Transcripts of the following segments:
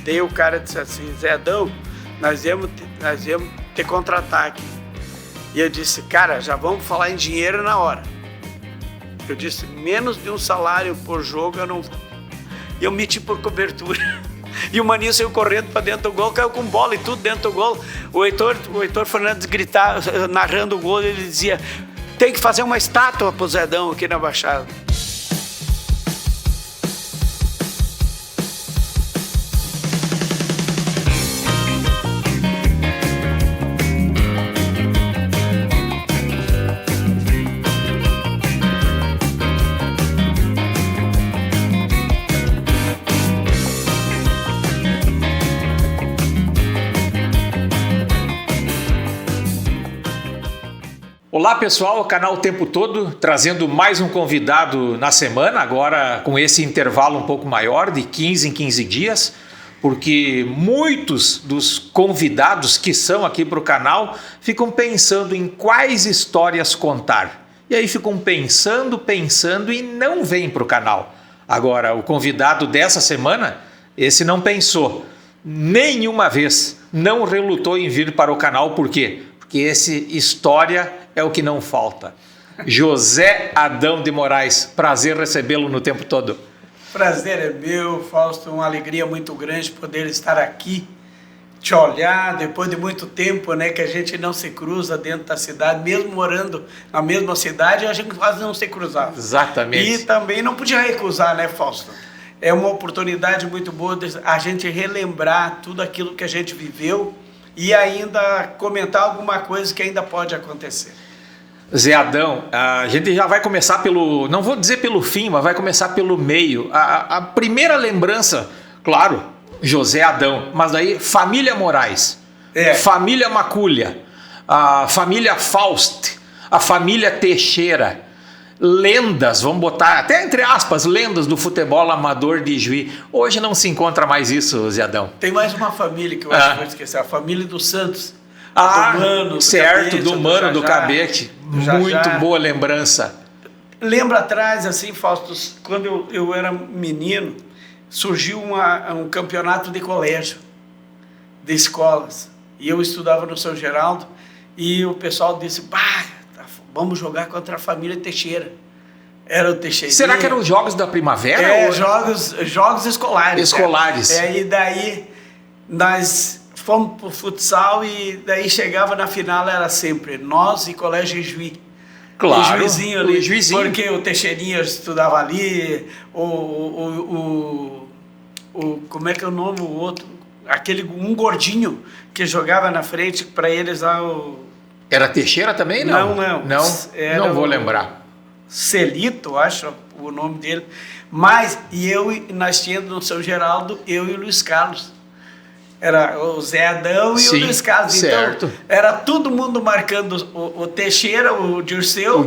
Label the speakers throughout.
Speaker 1: Daí o cara disse assim, Zé Adão, nós viemos ter contra-ataque. E eu disse, cara, já vamos falar em dinheiro na hora. Eu disse, menos de um salário por jogo eu não vou. E eu meti por cobertura. E o Maninho saiu correndo para dentro do gol, caiu com bola e tudo dentro do gol. O Heitor Fernandes gritava, narrando o gol, ele dizia, tem que fazer uma estátua pro Zedão aqui na Baixada.
Speaker 2: Olá pessoal, o canal O Tempo Todo trazendo mais um convidado na semana, agora com esse intervalo um pouco maior, de 15 em 15 dias, porque muitos dos convidados que são aqui para o canal ficam pensando em quais histórias contar. E aí ficam pensando e não vêm para o canal. Agora, o convidado dessa semana, esse não pensou nenhuma vez, não relutou em vir para o canal, por quê? Porque esse história é o que não falta. José Adão de Moraes, prazer recebê-lo no Tempo Todo.
Speaker 1: Prazer é meu, Fausto, uma alegria muito grande poder estar aqui, te olhar, depois de muito tempo, né, que a gente não se cruza dentro da cidade, mesmo morando na mesma cidade, a gente quase não se cruzava.
Speaker 2: Exatamente.
Speaker 1: E também não podia recusar, né, Fausto? É uma oportunidade muito boa de a gente relembrar tudo aquilo que a gente viveu, e ainda comentar alguma coisa que ainda pode acontecer.
Speaker 2: Zé Adão, a gente já vai começar pelo, não vou dizer pelo fim, mas vai começar pelo meio. A primeira lembrança, claro, José Adão, mas daí família Moraes, família Maculha, a família Faust, a família Teixeira, lendas, vamos botar até entre aspas, lendas do futebol amador de Juí. Hoje não se encontra mais isso, Zé Adão.
Speaker 1: Tem mais uma família que eu acho que vou esquecer, a família dos Santos.
Speaker 2: Do Mano, certo, do Mano, do Cabete. Muito boa lembrança.
Speaker 1: Lembra atrás, assim, Fausto, quando eu era menino, surgiu um campeonato de colégio, de escolas. E eu estudava no São Geraldo e o pessoal disse, vamos jogar contra a família Teixeira. Era o Teixeira.
Speaker 2: Será que eram os Jogos da Primavera?
Speaker 1: Jogos escolares.
Speaker 2: Escolares.
Speaker 1: E daí nós fomos pro futsal e daí chegava na final, era sempre nós e Colégio Juí.
Speaker 2: Claro,
Speaker 1: e Juizinho ali,
Speaker 2: Juizinho.
Speaker 1: Porque o Teixeirinha estudava ali, como é que é o nome, o outro, um gordinho que jogava na frente para eles lá,
Speaker 2: Era Teixeira também? Não. Não vou lembrar.
Speaker 1: Celito, acho o nome dele. Mas, nós tínhamos no São Geraldo, eu e o Luiz Carlos. Era o Zé Adão e o Luiz Carlos.
Speaker 2: Certo.
Speaker 1: Então, era todo mundo marcando o Teixeira, o Dirceu.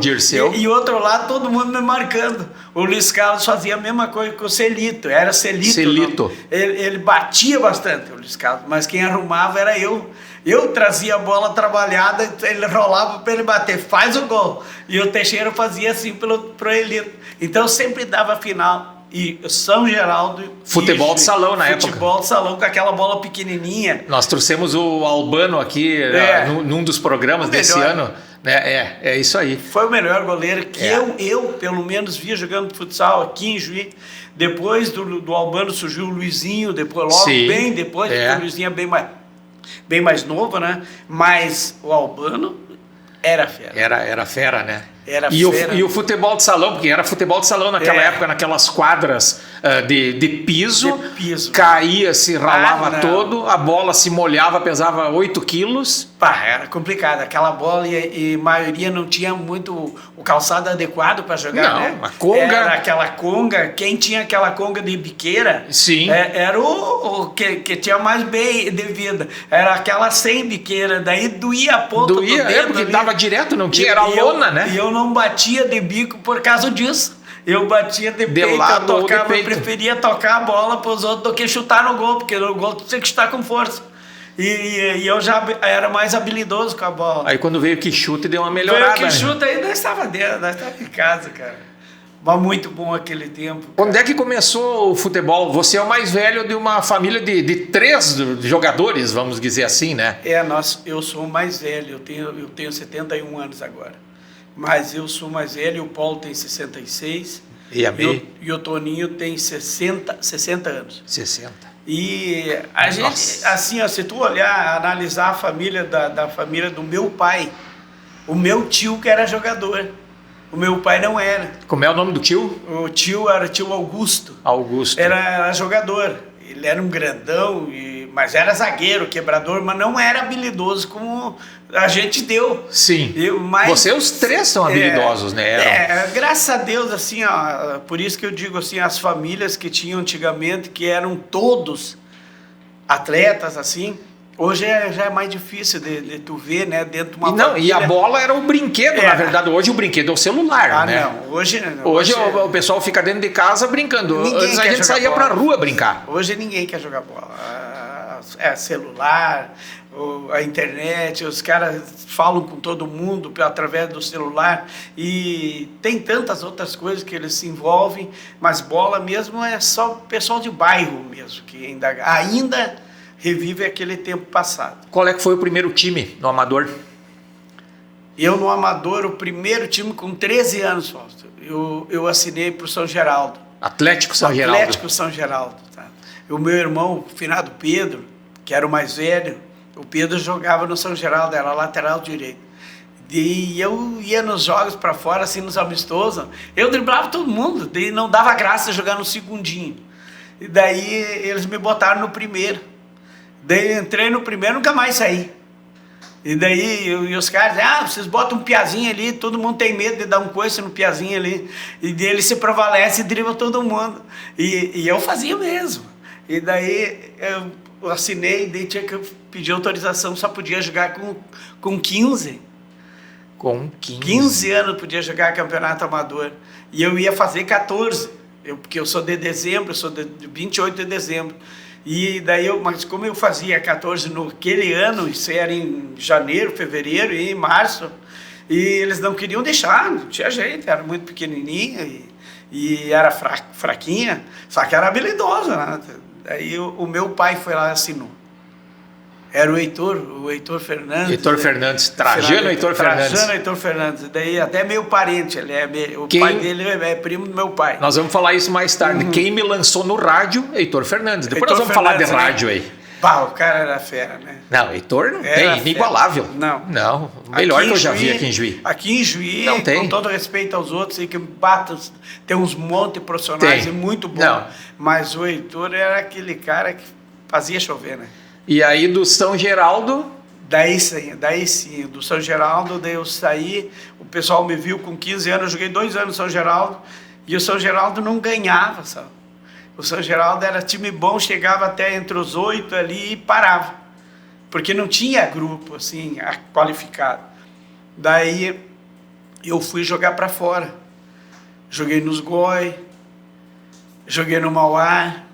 Speaker 1: E outro lado, todo mundo me marcando. O Luiz Carlos fazia a mesma coisa que o Celito. Era Celito. Ele batia bastante, o Luiz Carlos, mas quem arrumava era eu. Eu trazia a bola trabalhada, ele rolava para ele bater, faz o gol. E o Teixeira fazia assim pro Elito. Então, sempre dava final. E São Geraldo...
Speaker 2: Futebol de salão na época.
Speaker 1: Futebol de salão com aquela bola pequenininha.
Speaker 2: Nós trouxemos o Albano aqui num dos programas desse ano. É isso aí.
Speaker 1: Foi o melhor goleiro que eu pelo menos, via jogando futsal aqui em Juí. Depois do Albano surgiu o Luizinho, bem depois, porque o Luizinho é bem mais novo, né? Mas o Albano era fera.
Speaker 2: Era fera, né?
Speaker 1: E
Speaker 2: o futebol de salão, porque era futebol de salão naquela época, naquelas quadras de piso, caía, se ralava todo, a bola se molhava, pesava 8 quilos.
Speaker 1: Era complicado, aquela bola e a maioria não tinha muito o calçado adequado para jogar,
Speaker 2: não,
Speaker 1: né?
Speaker 2: A conga.
Speaker 1: Era aquela conga, quem tinha aquela conga de biqueira, era o que tinha mais bem de vida, era aquela sem biqueira, daí doía a ponta do dedo.
Speaker 2: Porque dava direto, não tinha, era lona, né?
Speaker 1: E eu não batia de bico por causa disso. Eu batia de peito, eu preferia tocar a bola para os outros do que chutar no gol, porque no gol tu tem que chutar com força. E eu já era mais habilidoso com a bola.
Speaker 2: Aí quando veio que chute deu uma melhorada.
Speaker 1: Veio que chute, aí nós estava dentro, nós estávamos em casa, cara. Mas muito bom aquele tempo.
Speaker 2: Onde é que começou o futebol? Você é o mais velho de uma família de 3 jogadores, vamos dizer assim, né?
Speaker 1: Eu sou o mais velho, eu tenho 71 anos agora. Mas eu sou mais velho, o Paulo tem 66. E o Toninho tem 60 anos.
Speaker 2: 60.
Speaker 1: E a gente, assim, ó, se tu olhar, analisar a família da família do meu pai, o meu tio que era jogador, o meu pai não era.
Speaker 2: Como é o nome do tio?
Speaker 1: O tio era o tio Augusto.
Speaker 2: Augusto.
Speaker 1: Era jogador. Ele era um grandão, mas era zagueiro, quebrador, mas não era habilidoso como a gente deu.
Speaker 2: Sim. Os 3 são habilidosos, né?
Speaker 1: Graças a Deus, assim, ó, por isso que eu digo assim, as famílias que tinham antigamente, que eram todos atletas, assim, hoje já é mais difícil de tu ver, né, dentro de uma família.
Speaker 2: E a bola era o brinquedo, na verdade. Hoje o brinquedo é o celular, né?
Speaker 1: Não, hoje
Speaker 2: o pessoal fica dentro de casa brincando. Antes a gente saía pra rua brincar.
Speaker 1: Hoje ninguém quer jogar bola. Celular, a internet, os caras falam com todo mundo através do celular e tem tantas outras coisas que eles se envolvem, mas bola mesmo é só o pessoal de bairro mesmo, que ainda revive aquele tempo passado.
Speaker 2: Qual é que foi o primeiro time no Amador?
Speaker 1: Eu no Amador, o primeiro time com 13 anos, Fausto, eu assinei para o São Geraldo.
Speaker 2: Atlético São Geraldo.
Speaker 1: Atlético São Geraldo. Tá? O meu irmão, o finado Pedro, que era o mais velho, o Pedro jogava no São Geraldo, era lateral direito. E eu ia nos jogos para fora, assim, nos amistosos, eu driblava todo mundo, daí não dava graça jogar no segundinho. E daí eles me botaram no primeiro. Daí entrei no primeiro, nunca mais saí. E daí e os caras dizem, vocês botam um piazinho ali, todo mundo tem medo de dar um coice no piazinho ali. E ele se prevalece e dribla todo mundo. E eu fazia mesmo. E daí eu assinei, daí tinha que pedir autorização, só podia jogar com 15.
Speaker 2: Com 15?
Speaker 1: 15 anos podia jogar campeonato amador. E eu ia fazer 14, porque eu sou de dezembro, eu sou de 28 de dezembro. E daí mas como eu fazia 14 naquele ano, isso era em janeiro, fevereiro e em março, e eles não queriam deixar, não tinha jeito, era muito pequenininha e era fraquinha, só que era habilidosa, né? Daí o meu pai foi lá e assinou. Era o Heitor Fernandes.
Speaker 2: Heitor Fernandes, Trajano Heitor Fernandes.
Speaker 1: Trajano Heitor Fernandes, daí até meu parente, pai dele é primo do meu pai.
Speaker 2: Nós vamos falar isso mais tarde. Quem me lançou no rádio, Heitor Fernandes. Depois nós vamos falar de rádio aí.
Speaker 1: Pá, o cara era fera, né?
Speaker 2: Não, Heitor não tem, inigualável.
Speaker 1: Não.
Speaker 2: Melhor que eu já vi aqui em Juí.
Speaker 1: Aqui em Juí,
Speaker 2: não tem.
Speaker 1: Com todo respeito aos outros, que batem, tem uns montes profissionais e muito bom. Não. Mas o Heitor era aquele cara que fazia chover, né?
Speaker 2: E aí do São Geraldo?
Speaker 1: Daí sim, do São Geraldo, daí eu saí, o pessoal me viu com 15 anos, eu joguei 2 anos no São Geraldo, e o São Geraldo não ganhava, sabe? O São Geraldo era time bom, chegava até entre os 8 ali e parava, porque não tinha grupo, assim, qualificado. Daí eu fui jogar para fora, joguei nos Goi, joguei no Mauá.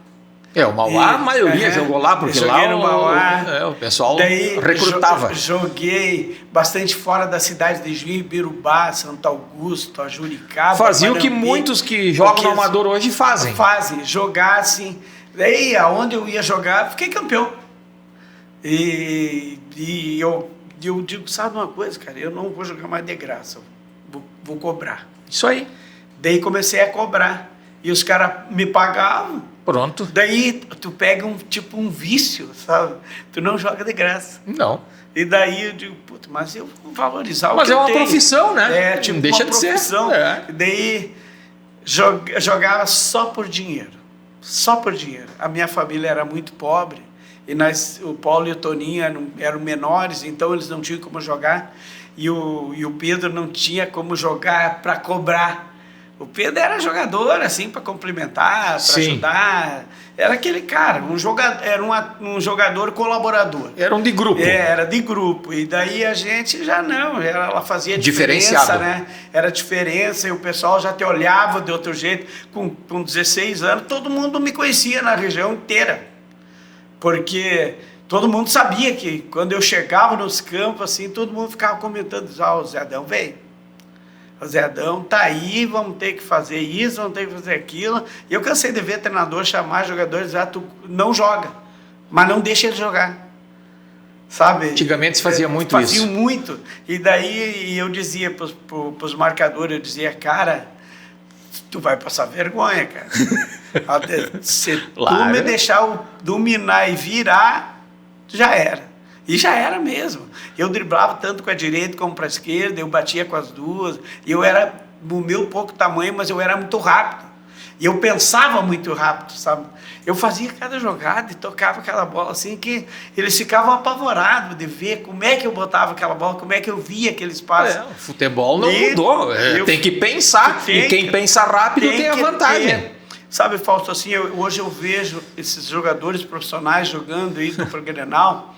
Speaker 2: O Mauá, a maioria jogou lá, porque lá
Speaker 1: no Mauá,
Speaker 2: o pessoal recrutava.
Speaker 1: Joguei bastante fora da cidade de Juí, Birubá, Santo Augusto, Ajuricaba.
Speaker 2: Fazia o que muitos que jogam no Amador hoje fazem.
Speaker 1: Jogar assim. Daí, aonde eu ia jogar, fiquei campeão. E eu digo, sabe uma coisa, cara? Eu não vou jogar mais de graça, vou cobrar.
Speaker 2: Isso aí.
Speaker 1: Daí comecei a cobrar. E os caras me pagavam.
Speaker 2: Pronto.
Speaker 1: Daí tu pega um vício, sabe? Tu não joga de graça.
Speaker 2: Não.
Speaker 1: E daí eu digo, puta, mas eu vou valorizar o que eu
Speaker 2: tenho. Mas é uma
Speaker 1: profissão,
Speaker 2: né?
Speaker 1: Não
Speaker 2: deixa
Speaker 1: uma
Speaker 2: de
Speaker 1: profissão.
Speaker 2: ser.
Speaker 1: Daí jogava só por dinheiro. Só por dinheiro. A minha família era muito pobre. E o Paulo e o Toninho eram menores, então eles não tinham como jogar. E o Pedro não tinha como jogar para cobrar. O Pedro era jogador, assim, para complementar, para ajudar. Era aquele cara, era um jogador colaborador.
Speaker 2: Era um de grupo.
Speaker 1: Era de grupo. E daí a gente já não, ela fazia diferença, né? Era diferença e o pessoal já te olhava de outro jeito. Com 16 anos, todo mundo me conhecia na região inteira. Porque todo mundo sabia que quando eu chegava nos campos, assim, todo mundo ficava comentando, o Zé Adão veio. O Zé Adão tá aí, vamos ter que fazer isso, vamos ter que fazer aquilo. E eu cansei de ver treinador chamar jogadores, tu não joga, mas não deixa ele jogar. Sabe?
Speaker 2: Antigamente se fazia muito isso.
Speaker 1: Faziam muito. E daí eu dizia pros marcadores, eu dizia, cara, tu vai passar vergonha, cara. Se tu me deixar dominar e virar, já era. E já era mesmo. Eu driblava tanto com a direita como para a esquerda, eu batia com as duas. Eu era, no meu pouco tamanho, mas eu era muito rápido. E eu pensava muito rápido, sabe? Eu fazia cada jogada e tocava aquela bola assim que eles ficavam apavorados de ver como é que eu botava aquela bola, como é que eu via aquele espaço.
Speaker 2: O futebol não mudou. Tem que pensar. E quem pensa rápido tem a vantagem.
Speaker 1: Sabe, Fausto, assim, hoje eu vejo esses jogadores profissionais jogando aí no Grenal.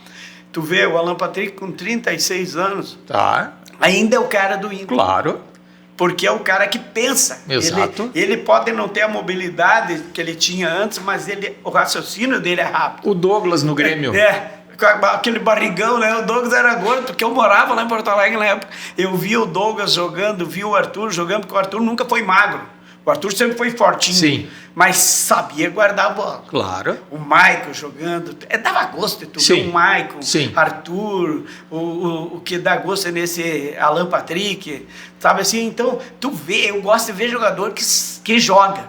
Speaker 1: Tu vê o Alan Patrick com 36 anos.
Speaker 2: Tá.
Speaker 1: Ainda é o cara do Inter.
Speaker 2: Claro.
Speaker 1: Porque é o cara que pensa.
Speaker 2: Exato.
Speaker 1: Ele pode não ter a mobilidade que ele tinha antes, mas o raciocínio dele é rápido.
Speaker 2: O Douglas no Grêmio.
Speaker 1: Aquele barrigão, né? O Douglas era gordo, porque eu morava lá em Porto Alegre na época. Eu via o Douglas jogando, vi o Arthur jogando, porque o Arthur nunca foi magro. O Arthur sempre foi fortinho.
Speaker 2: Sim.
Speaker 1: Mas sabia guardar a bola.
Speaker 2: Claro.
Speaker 1: O Maicon jogando. Dava gosto de tu ver o Maicon, Arthur, o que dá gosto é nesse Alan Patrick. Sabe assim? Então, tu vê, eu gosto de ver jogador que joga.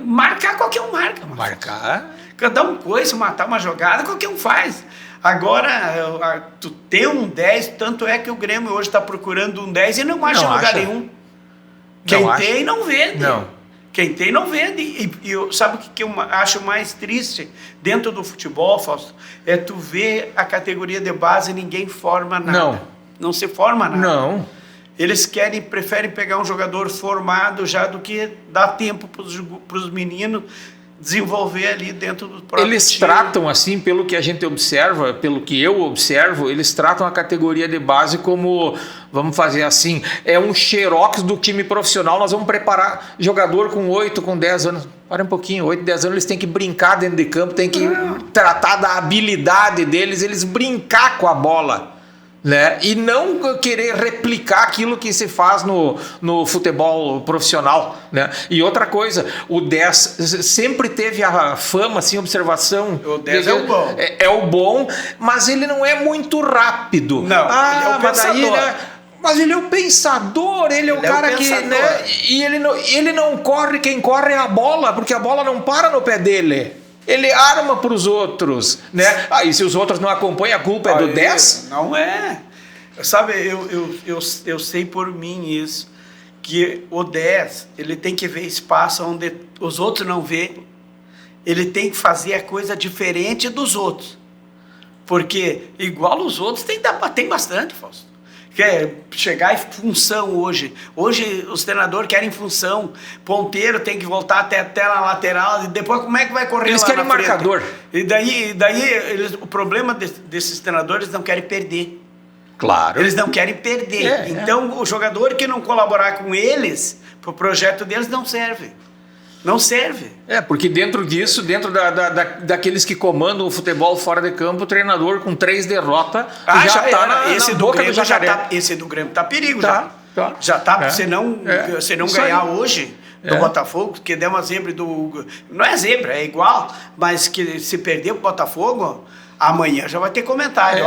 Speaker 1: Marcar, qualquer um marca.
Speaker 2: Marcar.
Speaker 1: Cada um coisa, matar uma jogada, qualquer um faz. Agora, tu tem um 10, tanto é que o Grêmio hoje está procurando um 10 e não acha em lugar nenhum. Quem tem, não vende. Quem tem, não vende. E sabe o que eu acho mais triste dentro do futebol, Fausto? É tu ver a categoria de base e ninguém forma nada. Não se forma nada.
Speaker 2: Não.
Speaker 1: Eles preferem pegar um jogador formado já do que dar tempo para os meninos desenvolver ali dentro do próprio
Speaker 2: Eles
Speaker 1: time.
Speaker 2: Tratam assim, pelo que a gente observa, pelo que eu observo, eles tratam a categoria de base como, vamos fazer assim, é um xerox do time profissional. Nós vamos preparar jogador com 8, com 10 anos. Para um pouquinho, 8, 10 anos, eles têm que brincar dentro de campo, têm que tratar da habilidade deles, eles brincar com a bola. Né? E não querer replicar aquilo que se faz no futebol profissional, né? E outra coisa, o 10 sempre teve a fama, assim, observação.
Speaker 1: O 10 é o bom.
Speaker 2: É o bom, mas ele não é muito rápido.
Speaker 1: Não, ele é o pensador.
Speaker 2: Mas ele é o pensador, ele é o cara que... Né? E ele não corre, quem corre é a bola, porque a bola não para no pé dele. Ele arma para os outros, né? E se os outros não acompanham, a culpa é do 10?
Speaker 1: Não é. Sabe, eu sei por mim isso, que o 10, ele tem que ver espaço onde os outros não vê. Ele tem que fazer a coisa diferente dos outros. Porque igual os outros tem bastante, Fausto. Quer chegar em função hoje. Hoje os treinadores querem função. Ponteiro tem que voltar até na lateral. E depois como é que vai correr
Speaker 2: eles
Speaker 1: lá
Speaker 2: querem
Speaker 1: na frente?
Speaker 2: Marcador.
Speaker 1: E daí o problema desses treinadores não querem perder.
Speaker 2: Claro.
Speaker 1: Eles não querem perder. Então o jogador que não colaborar com eles, pro projeto deles, não serve. Não serve.
Speaker 2: Porque dentro disso, dentro daqueles que comandam o futebol fora de campo, o treinador com 3 derrotas já está na boca do jacaré.
Speaker 1: Esse do Grêmio tá perigo já. Já tá, se não ganhar hoje do Botafogo, que der uma zebra do... Não é zebra, é igual, mas que se perder o Botafogo... Amanhã já vai ter comentário,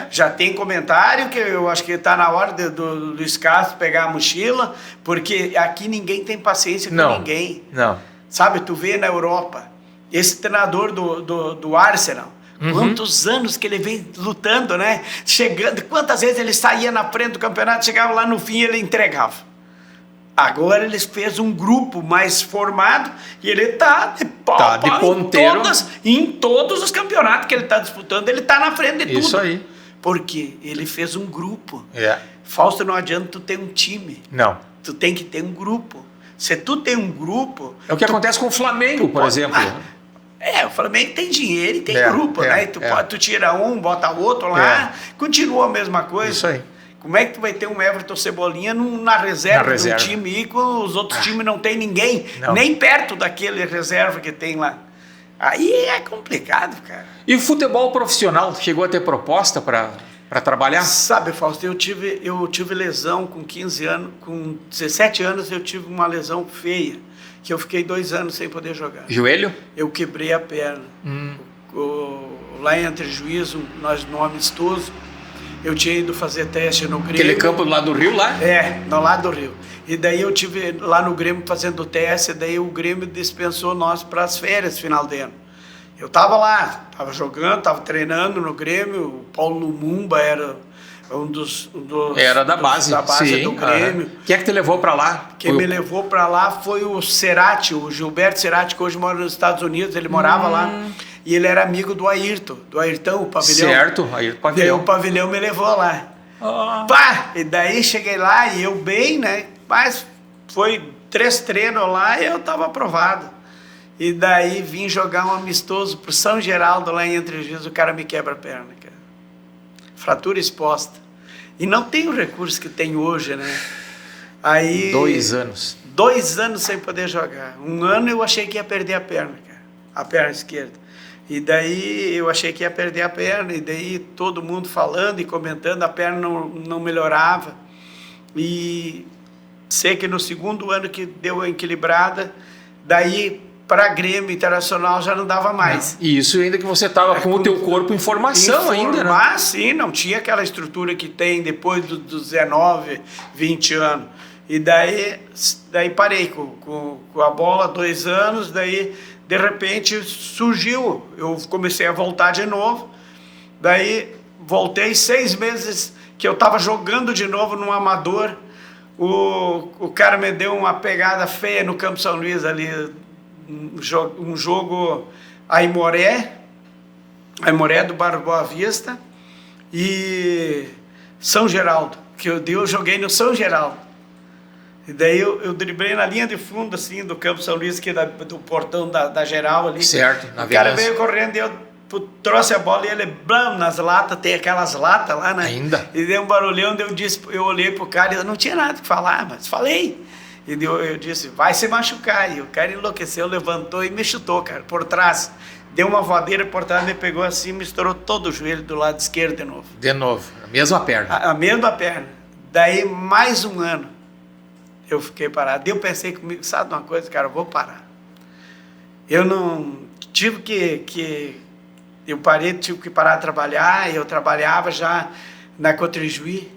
Speaker 1: já tem comentário, que eu acho que está na hora do Escácio pegar a mochila, porque aqui ninguém tem paciência com ninguém.
Speaker 2: Não.
Speaker 1: Sabe, tu vê na Europa, esse treinador do Arsenal, quantos anos que ele vem lutando, né? Chegando, quantas vezes ele saía na frente do campeonato, chegava lá no fim e ele entregava. Agora eles fez um grupo mais formado e ele está de
Speaker 2: ponteiro
Speaker 1: em todos os campeonatos que ele está disputando, ele está na frente de tudo.
Speaker 2: Isso aí.
Speaker 1: Porque ele fez um grupo. Fausto, não adianta tu ter um time.
Speaker 2: Não.
Speaker 1: Tu tem que ter um grupo. Se tu tem um grupo...
Speaker 2: É o que acontece com o Flamengo, por exemplo.
Speaker 1: O Flamengo tem dinheiro e tem grupo, né? E tu tira um, bota outro lá, continua a mesma coisa.
Speaker 2: Isso aí.
Speaker 1: Como é que tu vai ter um Everton Cebolinha na reserva de um time e com os outros times não tem ninguém, nem perto daquele reserva que tem lá? Aí é complicado, cara.
Speaker 2: E o futebol profissional chegou a ter proposta para para trabalhar?
Speaker 1: Sabe, Fausto, eu tive lesão com 15 anos, com 17 anos eu tive uma lesão feia, que eu fiquei 2 anos sem poder jogar.
Speaker 2: Joelho?
Speaker 1: Eu quebrei a perna. Lá em Entre Juízo, nós no amistoso, eu tinha ido fazer teste no Grêmio.
Speaker 2: Aquele campo do lado do rio lá?
Speaker 1: No lado do Rio. E daí eu tive lá no Grêmio fazendo teste, daí o Grêmio dispensou nós para as férias, final de ano. Eu estava lá, estava jogando, estava treinando no Grêmio, o Paulo Lumumba era um dos
Speaker 2: era da base sim,
Speaker 1: do Grêmio.
Speaker 2: Quem é que te levou para lá?
Speaker 1: Quem me levou para lá foi o Cerati, o Gilberto Cerati, que hoje mora nos Estados Unidos, ele morava lá. E ele era amigo do Ayrton, o pavilhão.
Speaker 2: Certo, Ayrton Pavilhão.
Speaker 1: E o pavilhão me levou lá. Pá! E daí cheguei lá e eu bem, né? Mas foi 3 treinos lá e eu estava aprovado. E daí vim jogar um amistoso pro São Geraldo lá em Entre Rios, o cara me quebra a perna, cara. Fratura exposta. E não tem o recurso que tem hoje, né? Aí...
Speaker 2: 2 anos.
Speaker 1: 2 anos sem poder jogar. 1 ano eu achei que ia perder a perna, cara. A perna esquerda. E daí eu achei que ia perder a perna, e daí todo mundo falando e comentando, a perna não melhorava. E sei que no 2º ano que deu a equilibrada, daí para Grêmio Internacional já não dava mais.
Speaker 2: E isso ainda que você estava com o teu corpo em formação ainda, né?
Speaker 1: Mas sim, não tinha aquela estrutura que tem depois dos 19, 20 anos. E daí parei com a bola 2 anos, daí de repente surgiu, eu comecei a voltar de novo, daí voltei 6 meses que eu estava jogando de novo no amador, o cara me deu uma pegada feia no Campo São Luís ali, um jogo Aimoré do Bairro Boa Vista e São Geraldo, que eu joguei no São Geraldo. E daí eu driblei na linha de fundo, assim, do Campo São Luís, que é do portão da geral ali.
Speaker 2: Certo,
Speaker 1: na O cara veio correndo e eu trouxe a bola e ele, blam, nas latas, tem aquelas latas lá, né?
Speaker 2: Ainda.
Speaker 1: E deu um barulhão, eu olhei pro cara e eu não tinha nada que falar, mas falei. E eu disse, vai se machucar. E o cara enlouqueceu, levantou e me chutou, cara, por trás. Deu uma voadeira por trás, me pegou assim, me estourou todo o joelho do lado esquerdo de novo.
Speaker 2: De novo, a mesma perna.
Speaker 1: A mesma perna. Daí, mais 1 ano. Eu fiquei parado. Eu pensei comigo, sabe uma coisa, cara, eu vou parar. Eu não tive eu parei, tive que parar de trabalhar, eu trabalhava já na Cotrijuí,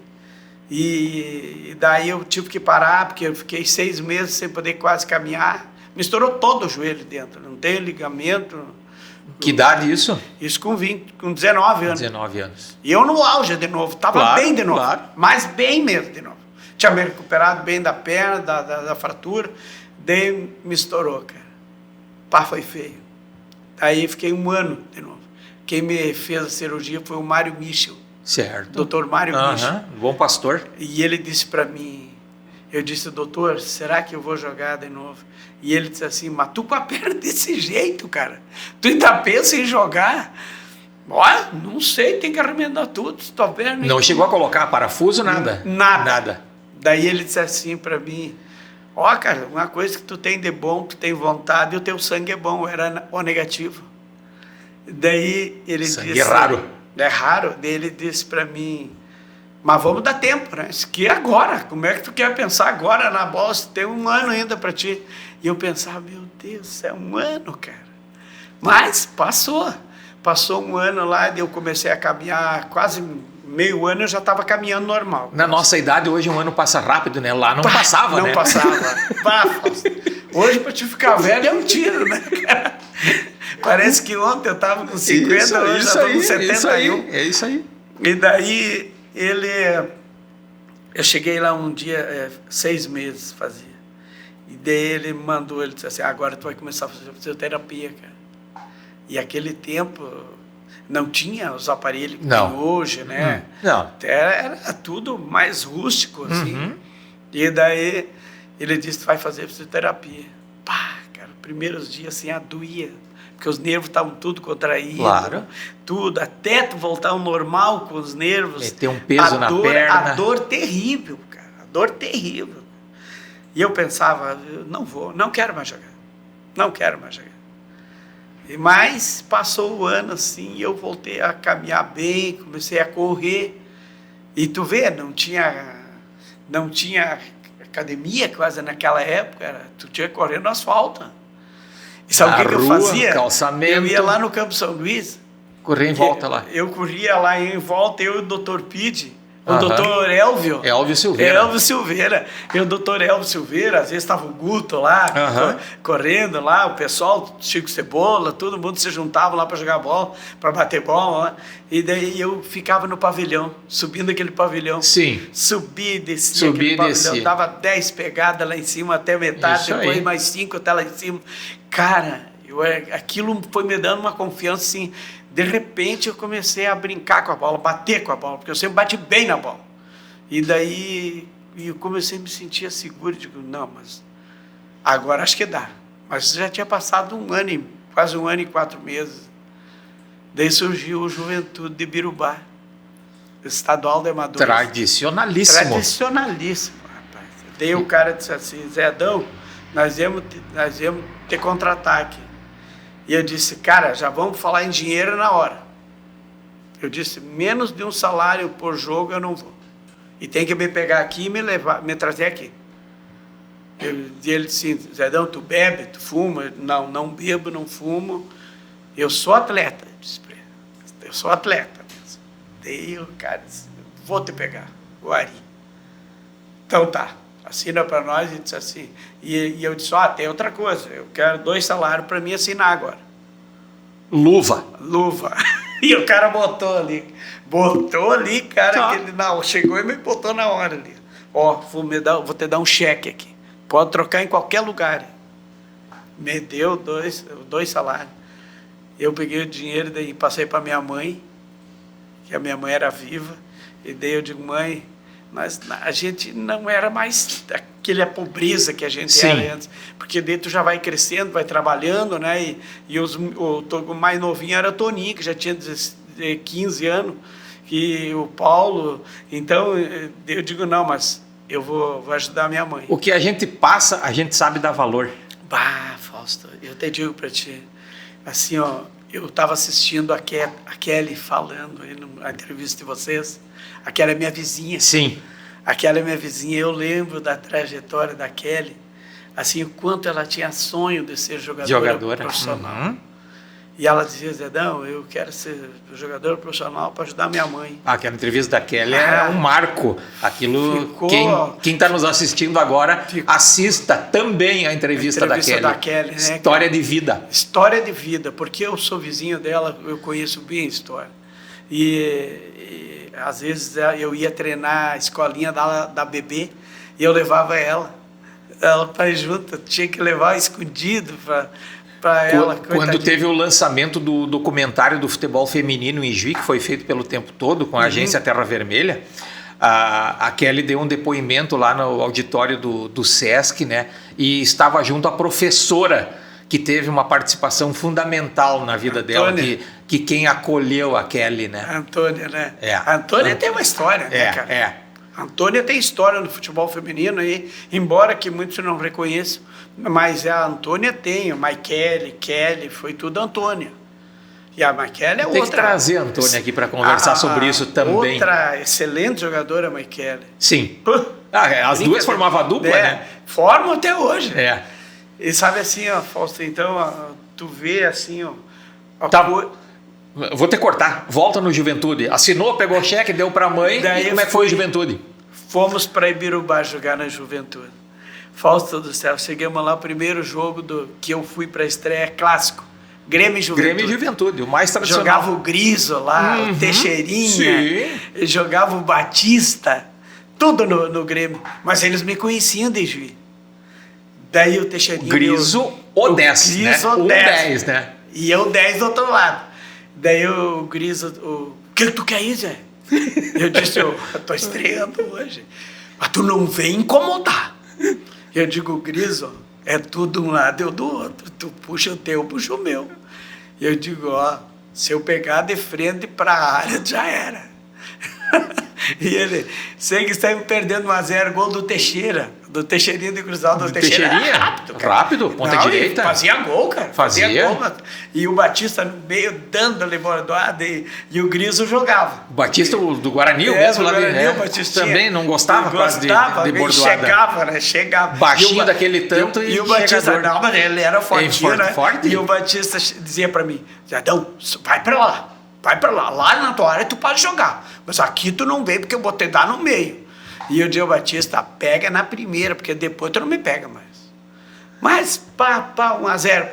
Speaker 1: e daí eu tive que parar, porque eu fiquei 6 meses sem poder quase caminhar, me estourou todo o joelho dentro, não tem ligamento.
Speaker 2: Que idade isso?
Speaker 1: Isso com 19 anos.
Speaker 2: 19 anos.
Speaker 1: E eu no auge de novo, estava bem de novo, mas bem mesmo de novo. Tinha me recuperado bem da perna, da fratura, daí me estourou, cara. Pá, foi feio. Aí fiquei 1 ano de novo. Quem me fez a cirurgia foi o Mário Michel.
Speaker 2: Certo.
Speaker 1: Doutor Mário Michel.
Speaker 2: Bom pastor.
Speaker 1: E ele disse para mim, eu disse, doutor, será que eu vou jogar de novo? E ele disse assim, mas tu com a perna desse jeito, cara, tu ainda pensa em jogar? Olha, não sei, tem que arremendar tudo, tua perna...
Speaker 2: Não chegou a colocar parafuso, nada?
Speaker 1: Nada. Daí ele disse assim para mim, cara, uma coisa que tu tem de bom, tu tem vontade, e o teu sangue é bom, era O negativo. Daí ele
Speaker 2: sangue
Speaker 1: disse...
Speaker 2: é raro.
Speaker 1: É raro. Daí ele disse para mim, mas vamos dar tempo, né? Isso aqui é agora, como é que tu quer pensar agora na bola, tem 1 ano ainda para ti. E eu pensava, meu Deus, é 1 ano, cara. Mas passou 1 ano lá, e eu comecei a caminhar quase... meio ano eu já estava caminhando normal.
Speaker 2: Na nossa idade, hoje 1 ano passa rápido, né? Lá não passava, né?
Speaker 1: Não passava. Hoje, para te ficar velho, é um tiro, né, cara? Parece que ontem eu estava com 50, hoje eu estou com 71.
Speaker 2: É isso aí.
Speaker 1: E daí, eu cheguei lá um dia, 6 meses fazia. E daí ele mandou, ele disse assim, agora tu vai começar a fazer fisioterapia, cara. E aquele tempo... não tinha os aparelhos que tem hoje, né?
Speaker 2: Não.
Speaker 1: Era tudo mais rústico, assim. E daí ele disse, vai fazer fisioterapia. Pá, cara, primeiros dias assim, doía. Porque os nervos estavam tudo contraídos.
Speaker 2: Claro.
Speaker 1: Tudo, até tu voltar ao normal com os nervos.
Speaker 2: Meter um peso na perna.
Speaker 1: A dor terrível, cara. A dor terrível. E eu pensava, não quero mais jogar. Não quero mais jogar. Mas passou o ano assim, e eu voltei a caminhar bem, comecei a correr. E tu vê, não tinha academia quase naquela época, tu tinha que correr no asfalto. E sabe o que eu fazia?
Speaker 2: Calçamento.
Speaker 1: Eu ia lá no Campo São Luís.
Speaker 2: Corria em volta lá.
Speaker 1: Eu corria lá em volta, eu e o Dr. Pide, o Dr. Elvio.
Speaker 2: Elvio Silveira.
Speaker 1: Elvio Silveira. E o Dr. Elvio Silveira, às vezes estava o Guto lá, correndo lá, o pessoal, Chico Cebola, todo mundo se juntava lá para jogar bola, para bater bola lá. E daí eu ficava no pavilhão, subindo aquele pavilhão.
Speaker 2: Sim.
Speaker 1: Subia e descia aquele pavilhão. Dava 10 pegadas lá em cima até metade,
Speaker 2: Isso
Speaker 1: depois
Speaker 2: aí.
Speaker 1: mais 5 até lá em cima. Cara, aquilo foi me dando uma confiança assim. De repente eu comecei a brincar com a bola, bater com a bola, porque eu sempre bati bem na bola. E daí eu comecei a me sentir seguro, digo, não, mas agora acho que dá. Mas já tinha passado quase um ano e 4 meses. Daí surgiu o Juventude de Birubá, estadual de amadores.
Speaker 2: Tradicionalíssimo.
Speaker 1: Tradicionalíssimo, rapaz. Daí o cara disse assim, Zé Adão, nós viemos ter contra-ataque. E eu disse, cara, já vamos falar em dinheiro na hora. Eu disse, menos de um salário por jogo eu não vou. E tem que me pegar aqui e me trazer aqui. E ele disse, Zedão, tu bebe, tu fuma? Não bebo, não fumo. Eu sou atleta. Eu disse pra ele, eu sou atleta mesmo. Daí o cara disse, vou te pegar, o Ari. Então tá, assina para nós. E disse assim, e eu disse, tem outra coisa, eu quero 2 salários para mim assinar agora.
Speaker 2: Luva.
Speaker 1: E o cara botou ali, cara, que ele chegou e me botou na hora ali. Vou te dar um cheque aqui, pode trocar em qualquer lugar. Me deu 2 salários. Eu peguei o dinheiro e passei para minha mãe, que a minha mãe era viva, e daí eu digo, mãe, mas a gente não era mais aquela pobreza que a gente era antes, porque daí tu já vai crescendo, vai trabalhando, né? E o mais novinho era o Toninho, que já tinha 15 anos, e o Paulo. Então eu digo, não, mas eu vou ajudar a minha mãe.
Speaker 2: O que a gente passa, a gente sabe dar valor.
Speaker 1: Fausto, eu te digo para ti, assim, eu estava assistindo a Kelly falando aí na entrevista de vocês. Aquela é minha vizinha.
Speaker 2: Sim.
Speaker 1: Aquela é minha vizinha. Eu lembro da trajetória da Kelly, assim, o quanto ela tinha sonho de ser jogadora profissional. E ela dizia, Zedão, eu quero ser jogador profissional para ajudar minha mãe.
Speaker 2: Aquela entrevista da Kelly é um marco. Aquilo, quem está nos assistindo agora, assista também a entrevista da Kelly.
Speaker 1: Né?
Speaker 2: História de vida.
Speaker 1: História de vida, porque eu sou vizinho dela, eu conheço bem a história. E às vezes eu ia treinar a escolinha da bebê e eu levava ela para ir junto, tinha que levar escondido para ela.
Speaker 2: Quando teve o lançamento do documentário do futebol feminino em Juí, que foi feito pelo Tempo Todo com a agência Terra Vermelha, a Kelly deu um depoimento lá no auditório do Sesc, né? E estava junto à professora que teve uma participação fundamental na vida dela, que quem acolheu a Kelly, né?
Speaker 1: A Antônia, né? A Antônia tem uma história, né, cara? A Antônia tem história no futebol feminino, aí, embora que muitos não reconheçam, mas a Antônia tem, a Maikele, Kelly, foi tudo a Antônia. E a Maikele é outra.
Speaker 2: Tem que trazer a Antônia aqui para conversar sobre isso também.
Speaker 1: Outra excelente jogadora, a Maikele.
Speaker 2: Sim. As duas formavam a dupla, né?
Speaker 1: Formam até hoje. E sabe assim, Fausto, então, tu vê assim,
Speaker 2: Vou te cortar. Volta no Juventude. Assinou, pegou o cheque, deu para a mãe.
Speaker 1: Daí
Speaker 2: e como é que foi o Juventude?
Speaker 1: Fomos para Ibirubá jogar na Juventude. Fausto do céu, chegamos lá, o primeiro jogo que eu fui para a estreia clássico. Grêmio e Juventude.
Speaker 2: Grêmio e Juventude, o mais tradicional.
Speaker 1: Jogava o Griso lá, o Teixeirinha, jogava o Batista, tudo no Grêmio. Mas eles me conheciam de Juí. Daí o Teixeirinha...
Speaker 2: Griso ou 10, né?
Speaker 1: Griso
Speaker 2: 10, né?
Speaker 1: E eu 10 do outro lado. Daí o Griso, o que tu quer ir, Zé? Eu disse, eu tô estreando hoje. Mas tu não vem incomodar. Eu digo, Griso, é tudo um lado e eu do outro. Tu puxa o teu, eu puxo o meu. E eu digo, se eu pegar de frente para a área, já era. E ele, sei que estamos perdendo 1-0, gol do Teixeira. Do Teixeirinha de Cruzal, do Teixeira.
Speaker 2: Rápido, cara. Rápido, ponta direita.
Speaker 1: Fazia gol, cara.
Speaker 2: Fazia
Speaker 1: gol. E o Batista no meio, dando-lhe bordoada, e o Griso jogava.
Speaker 2: O Batista do Guarani, o mesmo lá
Speaker 1: o Batista
Speaker 2: também não gostava quase de bordoada.
Speaker 1: Chegava, né? Chegava.
Speaker 2: Baixinho daquele tanto
Speaker 1: e o Batista, não, mas ele era fortinho, né?
Speaker 2: Forte.
Speaker 1: E o Batista dizia pra mim, Zedão, vai pra lá. Vai pra lá. Lá na tua área tu pode jogar. Mas aqui tu não vem porque eu vou te dar no meio. E o Dio Batista pega na primeira, porque depois tu não me pega mais. Mas, 1-0.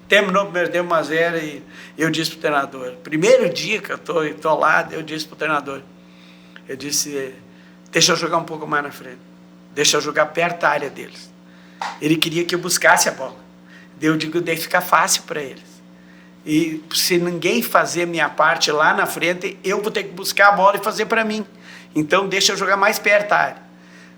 Speaker 1: Terminou, perdemos 1-0 e eu disse pro treinador. Primeiro dia que eu tô lá, eu disse pro treinador. Eu disse, deixa eu jogar um pouco mais na frente. Deixa eu jogar perto da área deles. Ele queria que eu buscasse a bola. Eu digo, daí fica fácil para eles. E se ninguém fazer minha parte lá na frente, eu vou ter que buscar a bola e fazer para mim. Então deixa eu jogar mais perto da área.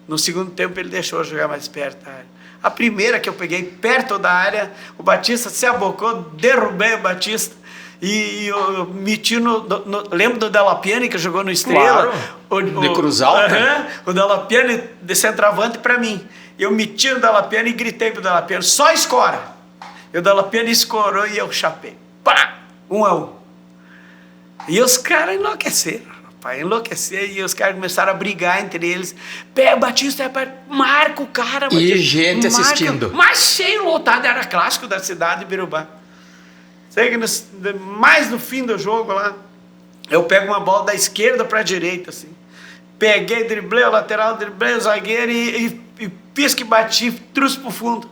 Speaker 1: No segundo tempo ele deixou eu jogar mais perto da área. A primeira que eu peguei perto da área, o Batista se abocou, derrubei o Batista e eu meti lembro do Della Piane que jogou no Estrela?
Speaker 2: Claro, de Cruzal.
Speaker 1: O Della Piane de centroavante para mim. Eu meti no Della Piane e gritei pro Della Piane, só escora. E o Della Piane escorou e eu chapei. Pá! 1-1. E os caras enlouqueceram. Enlouquecer, e os caras começaram a brigar entre eles. Pega o Batista, marca o cara. Batista,
Speaker 2: e gente assistindo.
Speaker 1: Mas cheio, lotado, era clássico da cidade de Birubá. Sei que mais no fim do jogo lá, eu pego uma bola da esquerda para a direita, assim. Peguei, driblei o lateral, driblei o zagueiro e fiz que bati, trouxe pro fundo.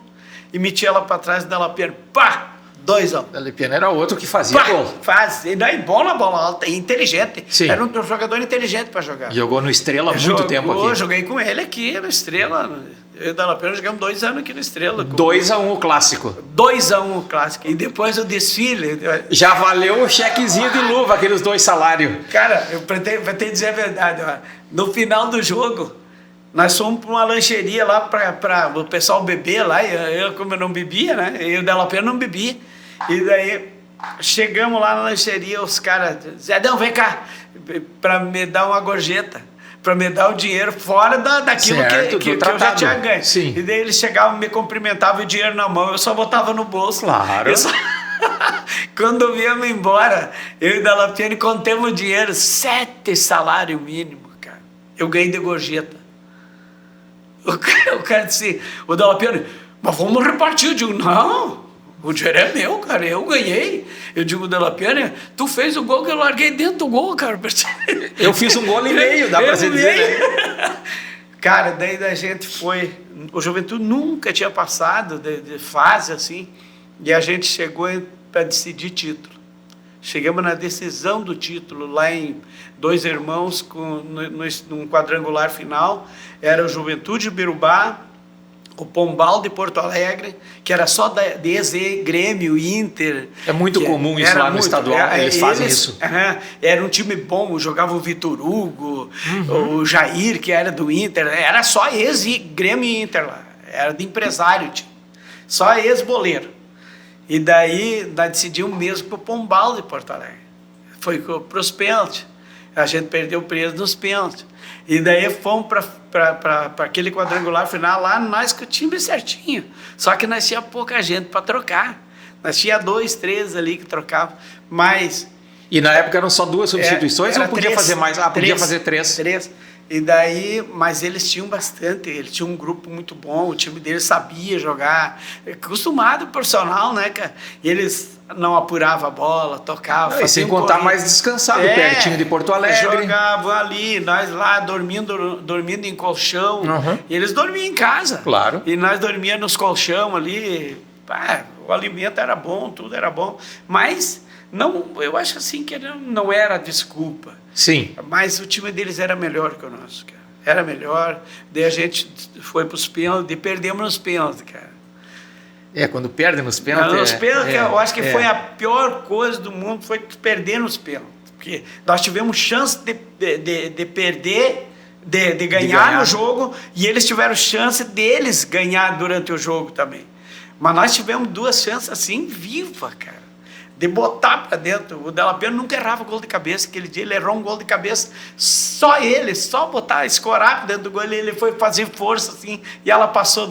Speaker 1: E meti ela para trás dela, pá! 2-1.
Speaker 2: Della Piane era outro que fazia gol.
Speaker 1: E daí bom na bola alta, inteligente.
Speaker 2: Sim.
Speaker 1: Era um jogador inteligente para jogar.
Speaker 2: Jogou no Estrela há muito tempo aqui.
Speaker 1: Joguei com ele aqui no Estrela. Eu e o Della Piane jogamos 2 anos aqui no Estrela.
Speaker 2: 2-1 o clássico.
Speaker 1: 2-1 o clássico. E depois o desfile.
Speaker 2: Já valeu o chequezinho de luva, aqueles 2 salários.
Speaker 1: Cara, eu pretendo dizer a verdade. Ó. No final do jogo, nós fomos para uma lancheria lá para o pessoal beber lá. Eu, como eu não bebia, né? E o Della Piane não bebia. E daí, chegamos lá na lancheria, os caras, Zedão, vem cá, para me dar uma gorjeta, para me dar o dinheiro fora daquilo
Speaker 2: certo,
Speaker 1: que eu já tinha ganho.
Speaker 2: Sim.
Speaker 1: E daí eles chegavam, me cumprimentavam, o dinheiro na mão, eu só botava no bolso.
Speaker 2: Claro.
Speaker 1: Quando viemos embora, eu e Della Piane contemos o dinheiro, 7 salário mínimo, cara. Eu ganhei de gorjeta. O cara disse, o Della Piane, mas vamos repartir. Eu digo, não. O dinheiro é meu, cara, eu ganhei. Eu digo, Della Piane, tu fez o gol que eu larguei dentro do gol, cara.
Speaker 2: Eu fiz um gol e meio, dá pra você dizer, né?
Speaker 1: Cara, daí a gente foi... O Juventude nunca tinha passado de fase assim, e a gente chegou para decidir título. Chegamos na decisão do título, lá em Dois Irmãos, num quadrangular final. Era o Juventude de Birubá, o Pombal de Porto Alegre, que era só de EZ, Grêmio, Inter.
Speaker 2: É muito comum isso lá no estadual, eles fazem isso.
Speaker 1: Era um time bom, jogava o Vitor Hugo, o Jair, que era do Inter, era só Grêmio e Inter lá, era de empresário, só ex-boleiro. E daí nós decidimos mesmo para o Pombal de Porto Alegre. Foi para os pênaltis. A gente perdeu preso nos pênaltis. E daí fomos para aquele quadrangular final lá, nós com o time certinho. Só que nós tinha pouca gente para trocar. Nós tinha 2, 3 ali que trocavam. Mas...
Speaker 2: E na época eram só 2 substituições ou podia
Speaker 1: 3,
Speaker 2: fazer mais? Ah, podia fazer 3.
Speaker 1: 3. E daí, mas eles tinham bastante, eles tinham um grupo muito bom, o time deles sabia jogar, acostumado profissional, né, cara? E eles não apuravam a bola, tocavam.
Speaker 2: E sem contar mais descansado, pertinho de Porto Alegre.
Speaker 1: Jogavam ali, nós lá dormindo em colchão, e eles dormiam em casa.
Speaker 2: Claro.
Speaker 1: E nós dormíamos nos colchão ali, o alimento era bom, tudo era bom, mas não, eu acho assim que não era desculpa.
Speaker 2: Sim.
Speaker 1: Mas o time deles era melhor que o nosso, cara. Era melhor. Daí a gente foi para os pênaltis e perdemos nos pênaltis, cara.
Speaker 2: Quando perde nos pênaltis...
Speaker 1: Nos pênaltis, eu acho que foi a pior coisa do mundo, foi perder nos pênaltis. Porque nós tivemos chance de perder, de ganhar no jogo, e eles tiveram chance deles ganhar durante o jogo também. Mas nós tivemos 2 chances assim, viva, cara. de botar para dentro. O Della Pena nunca errava gol de cabeça. Aquele dia ele errou um gol de cabeça. Só botar, escorar dentro do gol. Ele foi fazer força assim e ela passou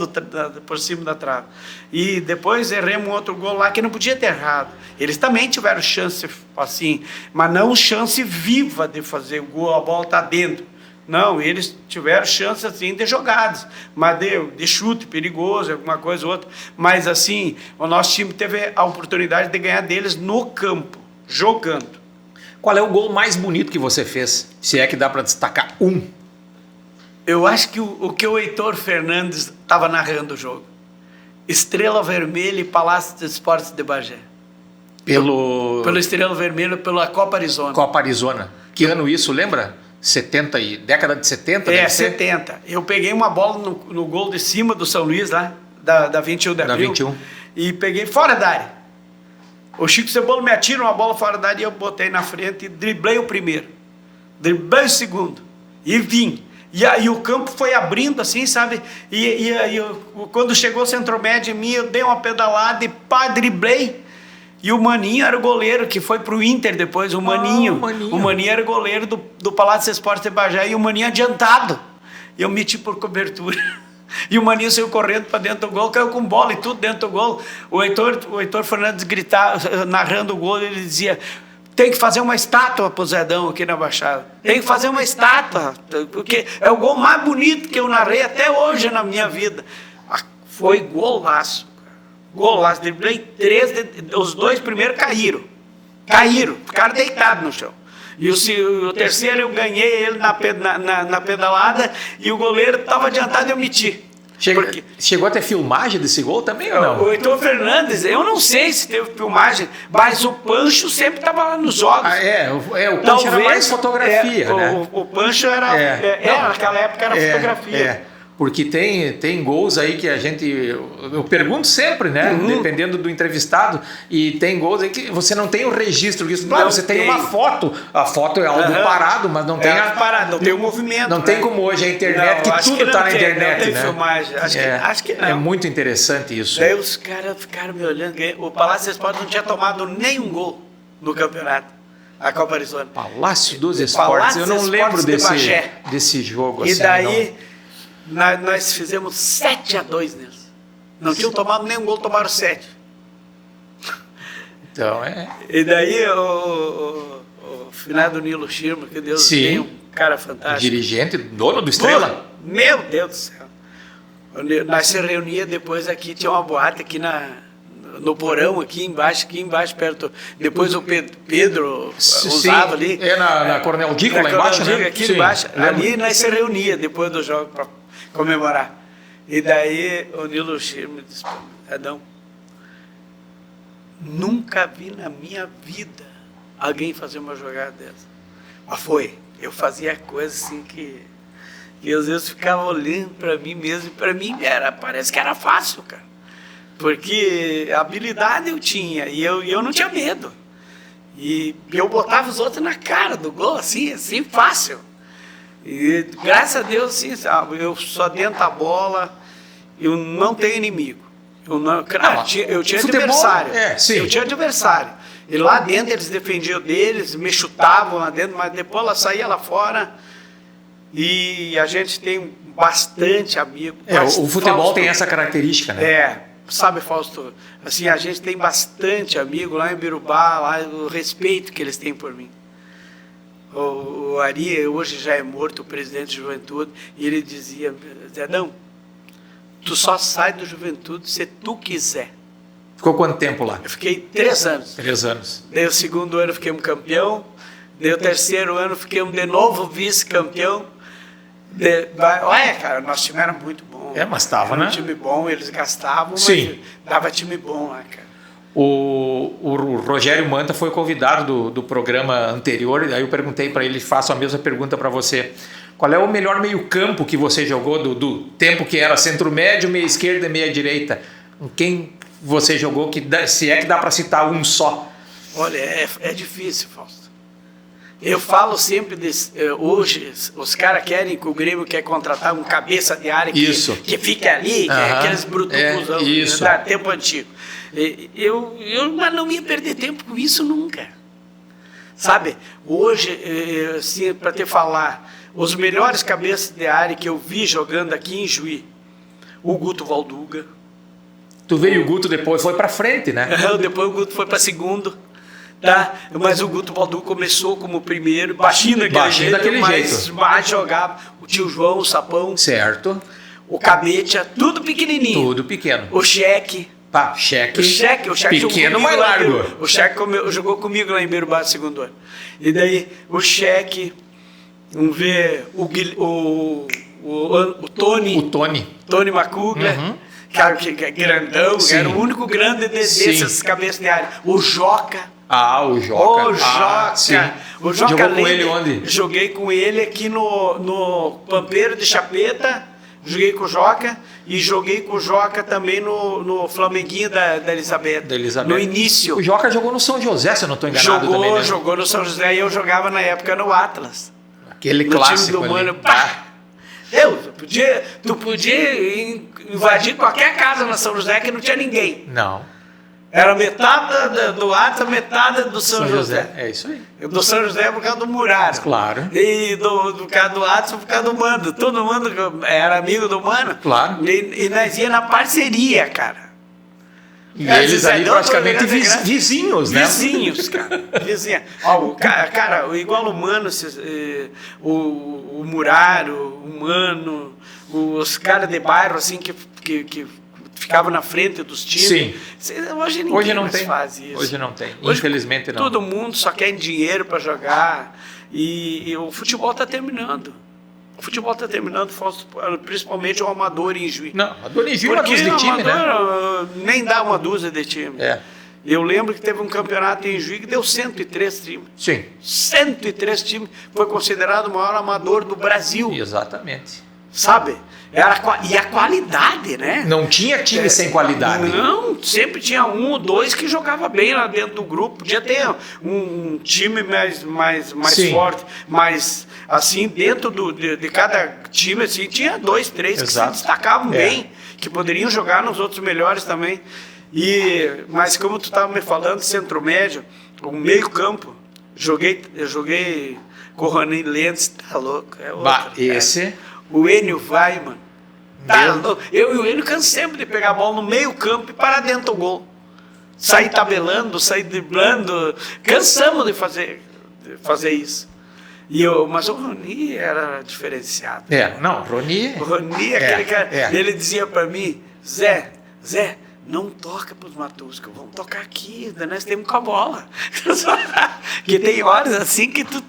Speaker 1: por cima da trave. E depois erramos um outro gol lá que não podia ter errado. Eles também tiveram chance assim, mas não chance viva de fazer o gol, a bola tá dentro. Não, eles tiveram chance assim de jogadas, mas de chute perigoso, alguma coisa ou outra. Mas assim, o nosso time teve a oportunidade de ganhar deles no campo, jogando.
Speaker 2: Qual é o gol mais bonito que você fez? Se é que dá para destacar um.
Speaker 1: Eu acho que o que o Heitor Fernandes estava narrando o jogo. Estrela Vermelha e Palácio de Esportes de Bagé. Pelo Estrela Vermelha, pela Copa Arizona.
Speaker 2: Copa Arizona. Que ano isso, lembra? 70 e década de 70?
Speaker 1: É, 70. Eu peguei uma bola no gol de cima do São Luís, lá, da 21 de abril.
Speaker 2: Da 21.
Speaker 1: E peguei fora da área. O Chico Cebola me atira uma bola fora da área e eu botei na frente e driblei o primeiro. Driblei o segundo. E vim. E aí o campo foi abrindo assim, sabe? E quando chegou o centro-médio em mim, eu dei uma pedalada e driblei. E o Maninho era o goleiro, que foi pro Inter depois, o Maninho. O Maninho era o goleiro do Palácio Esporte de Bagé, e o Maninho adiantado. E eu meti por cobertura. E o Maninho saiu correndo para dentro do gol, caiu com bola e tudo dentro do gol. O Heitor Fernandes gritava, narrando o gol, ele dizia: tem que fazer uma estátua pro Zedão aqui na Baixada. Tem que fazer uma estátua, porque é o gol mais bonito que eu narrei até hoje na minha vida. Foi golaço. Golaço, driblei 3, os 2 primeiros caíram, ficaram deitados no chão. E o terceiro eu ganhei ele na pedalada e o goleiro estava adiantado e eu meti.
Speaker 2: Chegou a ter filmagem desse gol também ou não?
Speaker 1: O Heitor Fernandes, eu não sei se teve filmagem, mas o Pancho sempre estava lá nos jogos.
Speaker 2: O Pancho era mais fotografia, né?
Speaker 1: O Pancho era, naquela época era fotografia.
Speaker 2: Porque tem gols aí que a gente... Eu pergunto sempre, né? Dependendo do entrevistado. E tem gols aí que você não tem o registro disso. Claro, você tem uma foto. A foto é algo parado, mas não tem
Speaker 1: não tem o movimento.
Speaker 2: Não tem como hoje a internet, que tudo está na internet,
Speaker 1: não tem
Speaker 2: né?
Speaker 1: filmagem. Acho que não.
Speaker 2: É muito interessante isso.
Speaker 1: Daí os caras ficaram me olhando. O Palácio Esporte não tinha tomado nenhum gol no campeonato. A Copa Arizona.
Speaker 2: Palácio dos Esportes. Eu não lembro desse jogo.
Speaker 1: E daí... Nós fizemos 7-2 neles. Não tinham tomado nenhum gol, tomaram 7.
Speaker 2: Então
Speaker 1: E daí o finado Nilo Schirmer, que Deus tem, um cara fantástico.
Speaker 2: Dirigente, dono do Estrela.
Speaker 1: Meu Deus do céu. Nós se reunia depois aqui, tinha uma boate aqui no porão, aqui embaixo perto. Depois o Pedro usava ali.
Speaker 2: Na Coronel Dico, lá embaixo, né?
Speaker 1: Aqui embaixo. Ali nós se reunia depois do jogo para comemorar. E daí o Nilo Schirmer disse: Adão, nunca vi na minha vida alguém fazer uma jogada dessa. Mas eu fazia coisa assim que às vezes ficava olhando para mim mesmo, e para mim parece que era fácil, cara. Porque habilidade eu tinha, e eu não tinha medo. E eu botava os outros na cara do gol, assim fácil. E graças a Deus, assim, sabe, eu só dentro da bola, eu não tenho inimigo. Eu tinha adversário. Eu tinha adversário. E lá dentro eles defendiam deles, me chutavam lá dentro, mas depois ela saía lá fora. E a gente tem bastante amigo.
Speaker 2: O futebol tem essa característica, né?
Speaker 1: Sabe, Fausto, assim, a gente tem bastante amigo lá em Birubá, lá, o respeito que eles têm por mim. O Ari, hoje já é morto, o presidente de Juventude, e ele dizia: Zedão, tu só sai do Juventude se tu quiser.
Speaker 2: Ficou quanto tempo lá?
Speaker 1: Eu fiquei 3 anos.
Speaker 2: 3 anos.
Speaker 1: Daí o segundo ano fiquei campeão, daí o terceiro ano fiquei de novo vice-campeão. Olha, cara, nosso time era muito bom.
Speaker 2: Mas estava, né?
Speaker 1: Era um time bom, eles gastavam,
Speaker 2: mas
Speaker 1: dava time bom lá, cara.
Speaker 2: O Rogério Manta foi convidado do programa anterior, e aí eu perguntei para ele, faço a mesma pergunta para você. Qual é o melhor meio-campo que você jogou do tempo que era centro-médio, meia-esquerda e meia-direita? Quem você jogou, se é que dá para citar um só?
Speaker 1: Olha, é difícil, Fausto. Eu falo sempre, hoje, os caras querem que o Grêmio quer contratar um cabeça de área que fica ali, que é aqueles brutucos da tempo antigo. Mas não ia perder tempo com isso nunca. Sabe, hoje, assim, para te falar, os melhores cabeças de área que eu vi jogando aqui em Juí, o Guto Valduga.
Speaker 2: Tu veio o Guto depois, foi para frente, né?
Speaker 1: Depois o Guto foi para segundo. Tá? Mas o Guto Valduga começou como primeiro, baixinho daquele jeito, mas jogava. O tio João, o Sapão.
Speaker 2: Certo.
Speaker 1: O Cabetia, tudo pequenininho.
Speaker 2: Tudo pequeno.
Speaker 1: O Cheque.
Speaker 2: Pá, Cheque.
Speaker 1: O Cheque
Speaker 2: pequeno, mas largo.
Speaker 1: O Cheque jogou comigo lá em Beirubá, segundo ano. E daí, o Cheque, vamos ver, o Tony.
Speaker 2: O Tony.
Speaker 1: Tony Macuga. Cara, que é grandão, era o único grande desses cabeças de área. O Joca.
Speaker 2: O Joca.
Speaker 1: O Joca. O Joca.
Speaker 2: Jogou com ele onde?
Speaker 1: Joguei com ele aqui no Pampeiro de Chapeta. Joguei com o Joca. E joguei com o Joca também no Flamenguinho da Elizabeth. No início.
Speaker 2: O Joca jogou no São José, se eu não estou enganado também, né?
Speaker 1: Jogou no São José e eu jogava na época no Atlas.
Speaker 2: Aquele
Speaker 1: no
Speaker 2: clássico
Speaker 1: time do
Speaker 2: ali.
Speaker 1: Mano. Tu podia invadir qualquer casa na São José que não tinha ninguém.
Speaker 2: Não.
Speaker 1: Era metade do Atlas, metade do São José.
Speaker 2: É isso aí.
Speaker 1: Do São José por causa do Muraro.
Speaker 2: Claro.
Speaker 1: E do caso do Atlas por causa do Mano. Todo mundo era amigo do Mano.
Speaker 2: Claro.
Speaker 1: E nós ia na parceria, cara.
Speaker 2: E eles ali praticamente vizinhos, né?
Speaker 1: Vizinhos, cara. Vizinha. Ó, cara, igual o Mano, o Muraro, o Mano, os caras de bairro, assim, que ficava na frente dos times.
Speaker 2: Sim.
Speaker 1: Hoje ninguém mais faz isso.
Speaker 2: Hoje não tem.
Speaker 1: Hoje,
Speaker 2: infelizmente não.
Speaker 1: Todo mundo só quer dinheiro para jogar e o futebol está terminando. O futebol está terminando, principalmente o amador em Juiz.
Speaker 2: Não, amador em Juiz é uma dúzia de time, né?
Speaker 1: Nem dá uma dúzia de time.
Speaker 2: É.
Speaker 1: Eu lembro que teve um campeonato em Juiz que deu 103 times.
Speaker 2: Sim.
Speaker 1: 103 times. Foi considerado o maior amador do Brasil.
Speaker 2: Exatamente.
Speaker 1: Sabe? E a qualidade, né?
Speaker 2: Não tinha time sem qualidade.
Speaker 1: Não, sempre tinha um ou dois que jogava bem lá dentro do grupo. Podia ter um time mais forte, mas assim, dentro de cada time, assim, tinha 2, 3 que se destacavam bem, que poderiam jogar nos outros melhores também. Mas como tu estava me falando, centro-médio, o meio-campo, eu joguei com o Rony Lentz, tá louco? É outro,
Speaker 2: esse...
Speaker 1: O Enio vai, mano. Tá louco. Eu e o Enio cansamos de pegar a bola no meio campo e parar dentro do gol. Sair tabelando, sair driblando. Cansamos de fazer isso. Mas o Rony era diferenciado.
Speaker 2: O Rony...
Speaker 1: aquele cara, ele dizia pra mim, Zé, não toca pros Matuscos, vamos tocar aqui, nós temos com a bola. Que tem horas assim que tu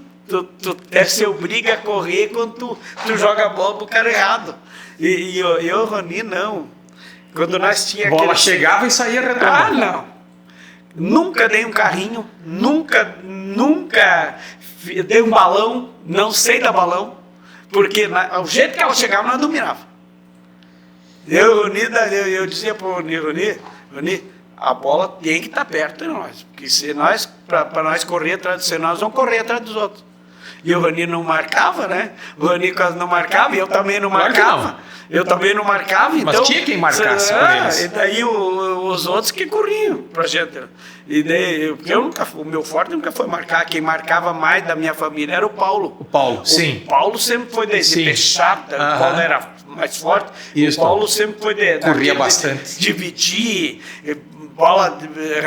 Speaker 1: se obriga a correr quando tu joga a bola pro cara errado. E o Rony, não. Quando nós tinha
Speaker 2: bola chegava e saía redonda.
Speaker 1: Não. Nunca dei um carrinho, nunca dei um balão, não sei dar balão, porque o jeito que ela chegava, nós dominava. Eu dizia pro Rony, a bola tem que estar perto de nós, porque se nós, para nós correr atrás dos nós vamos correr atrás dos outros. E o Rony não marcava, né? O Rony quase não marcava, e eu também não marcava. Eu também não marcava, então...
Speaker 2: Mas tinha quem marcasse por eles.
Speaker 1: E daí os outros que corriam pra gente. E daí, o meu forte nunca foi marcar. Quem marcava mais da minha família era o Paulo.
Speaker 2: O Paulo, sim.
Speaker 1: O Paulo sempre foi de fechar, o Paulo era mais forte.
Speaker 2: Isso.
Speaker 1: O Paulo sempre foi
Speaker 2: corria bastante.
Speaker 1: Dividir, bola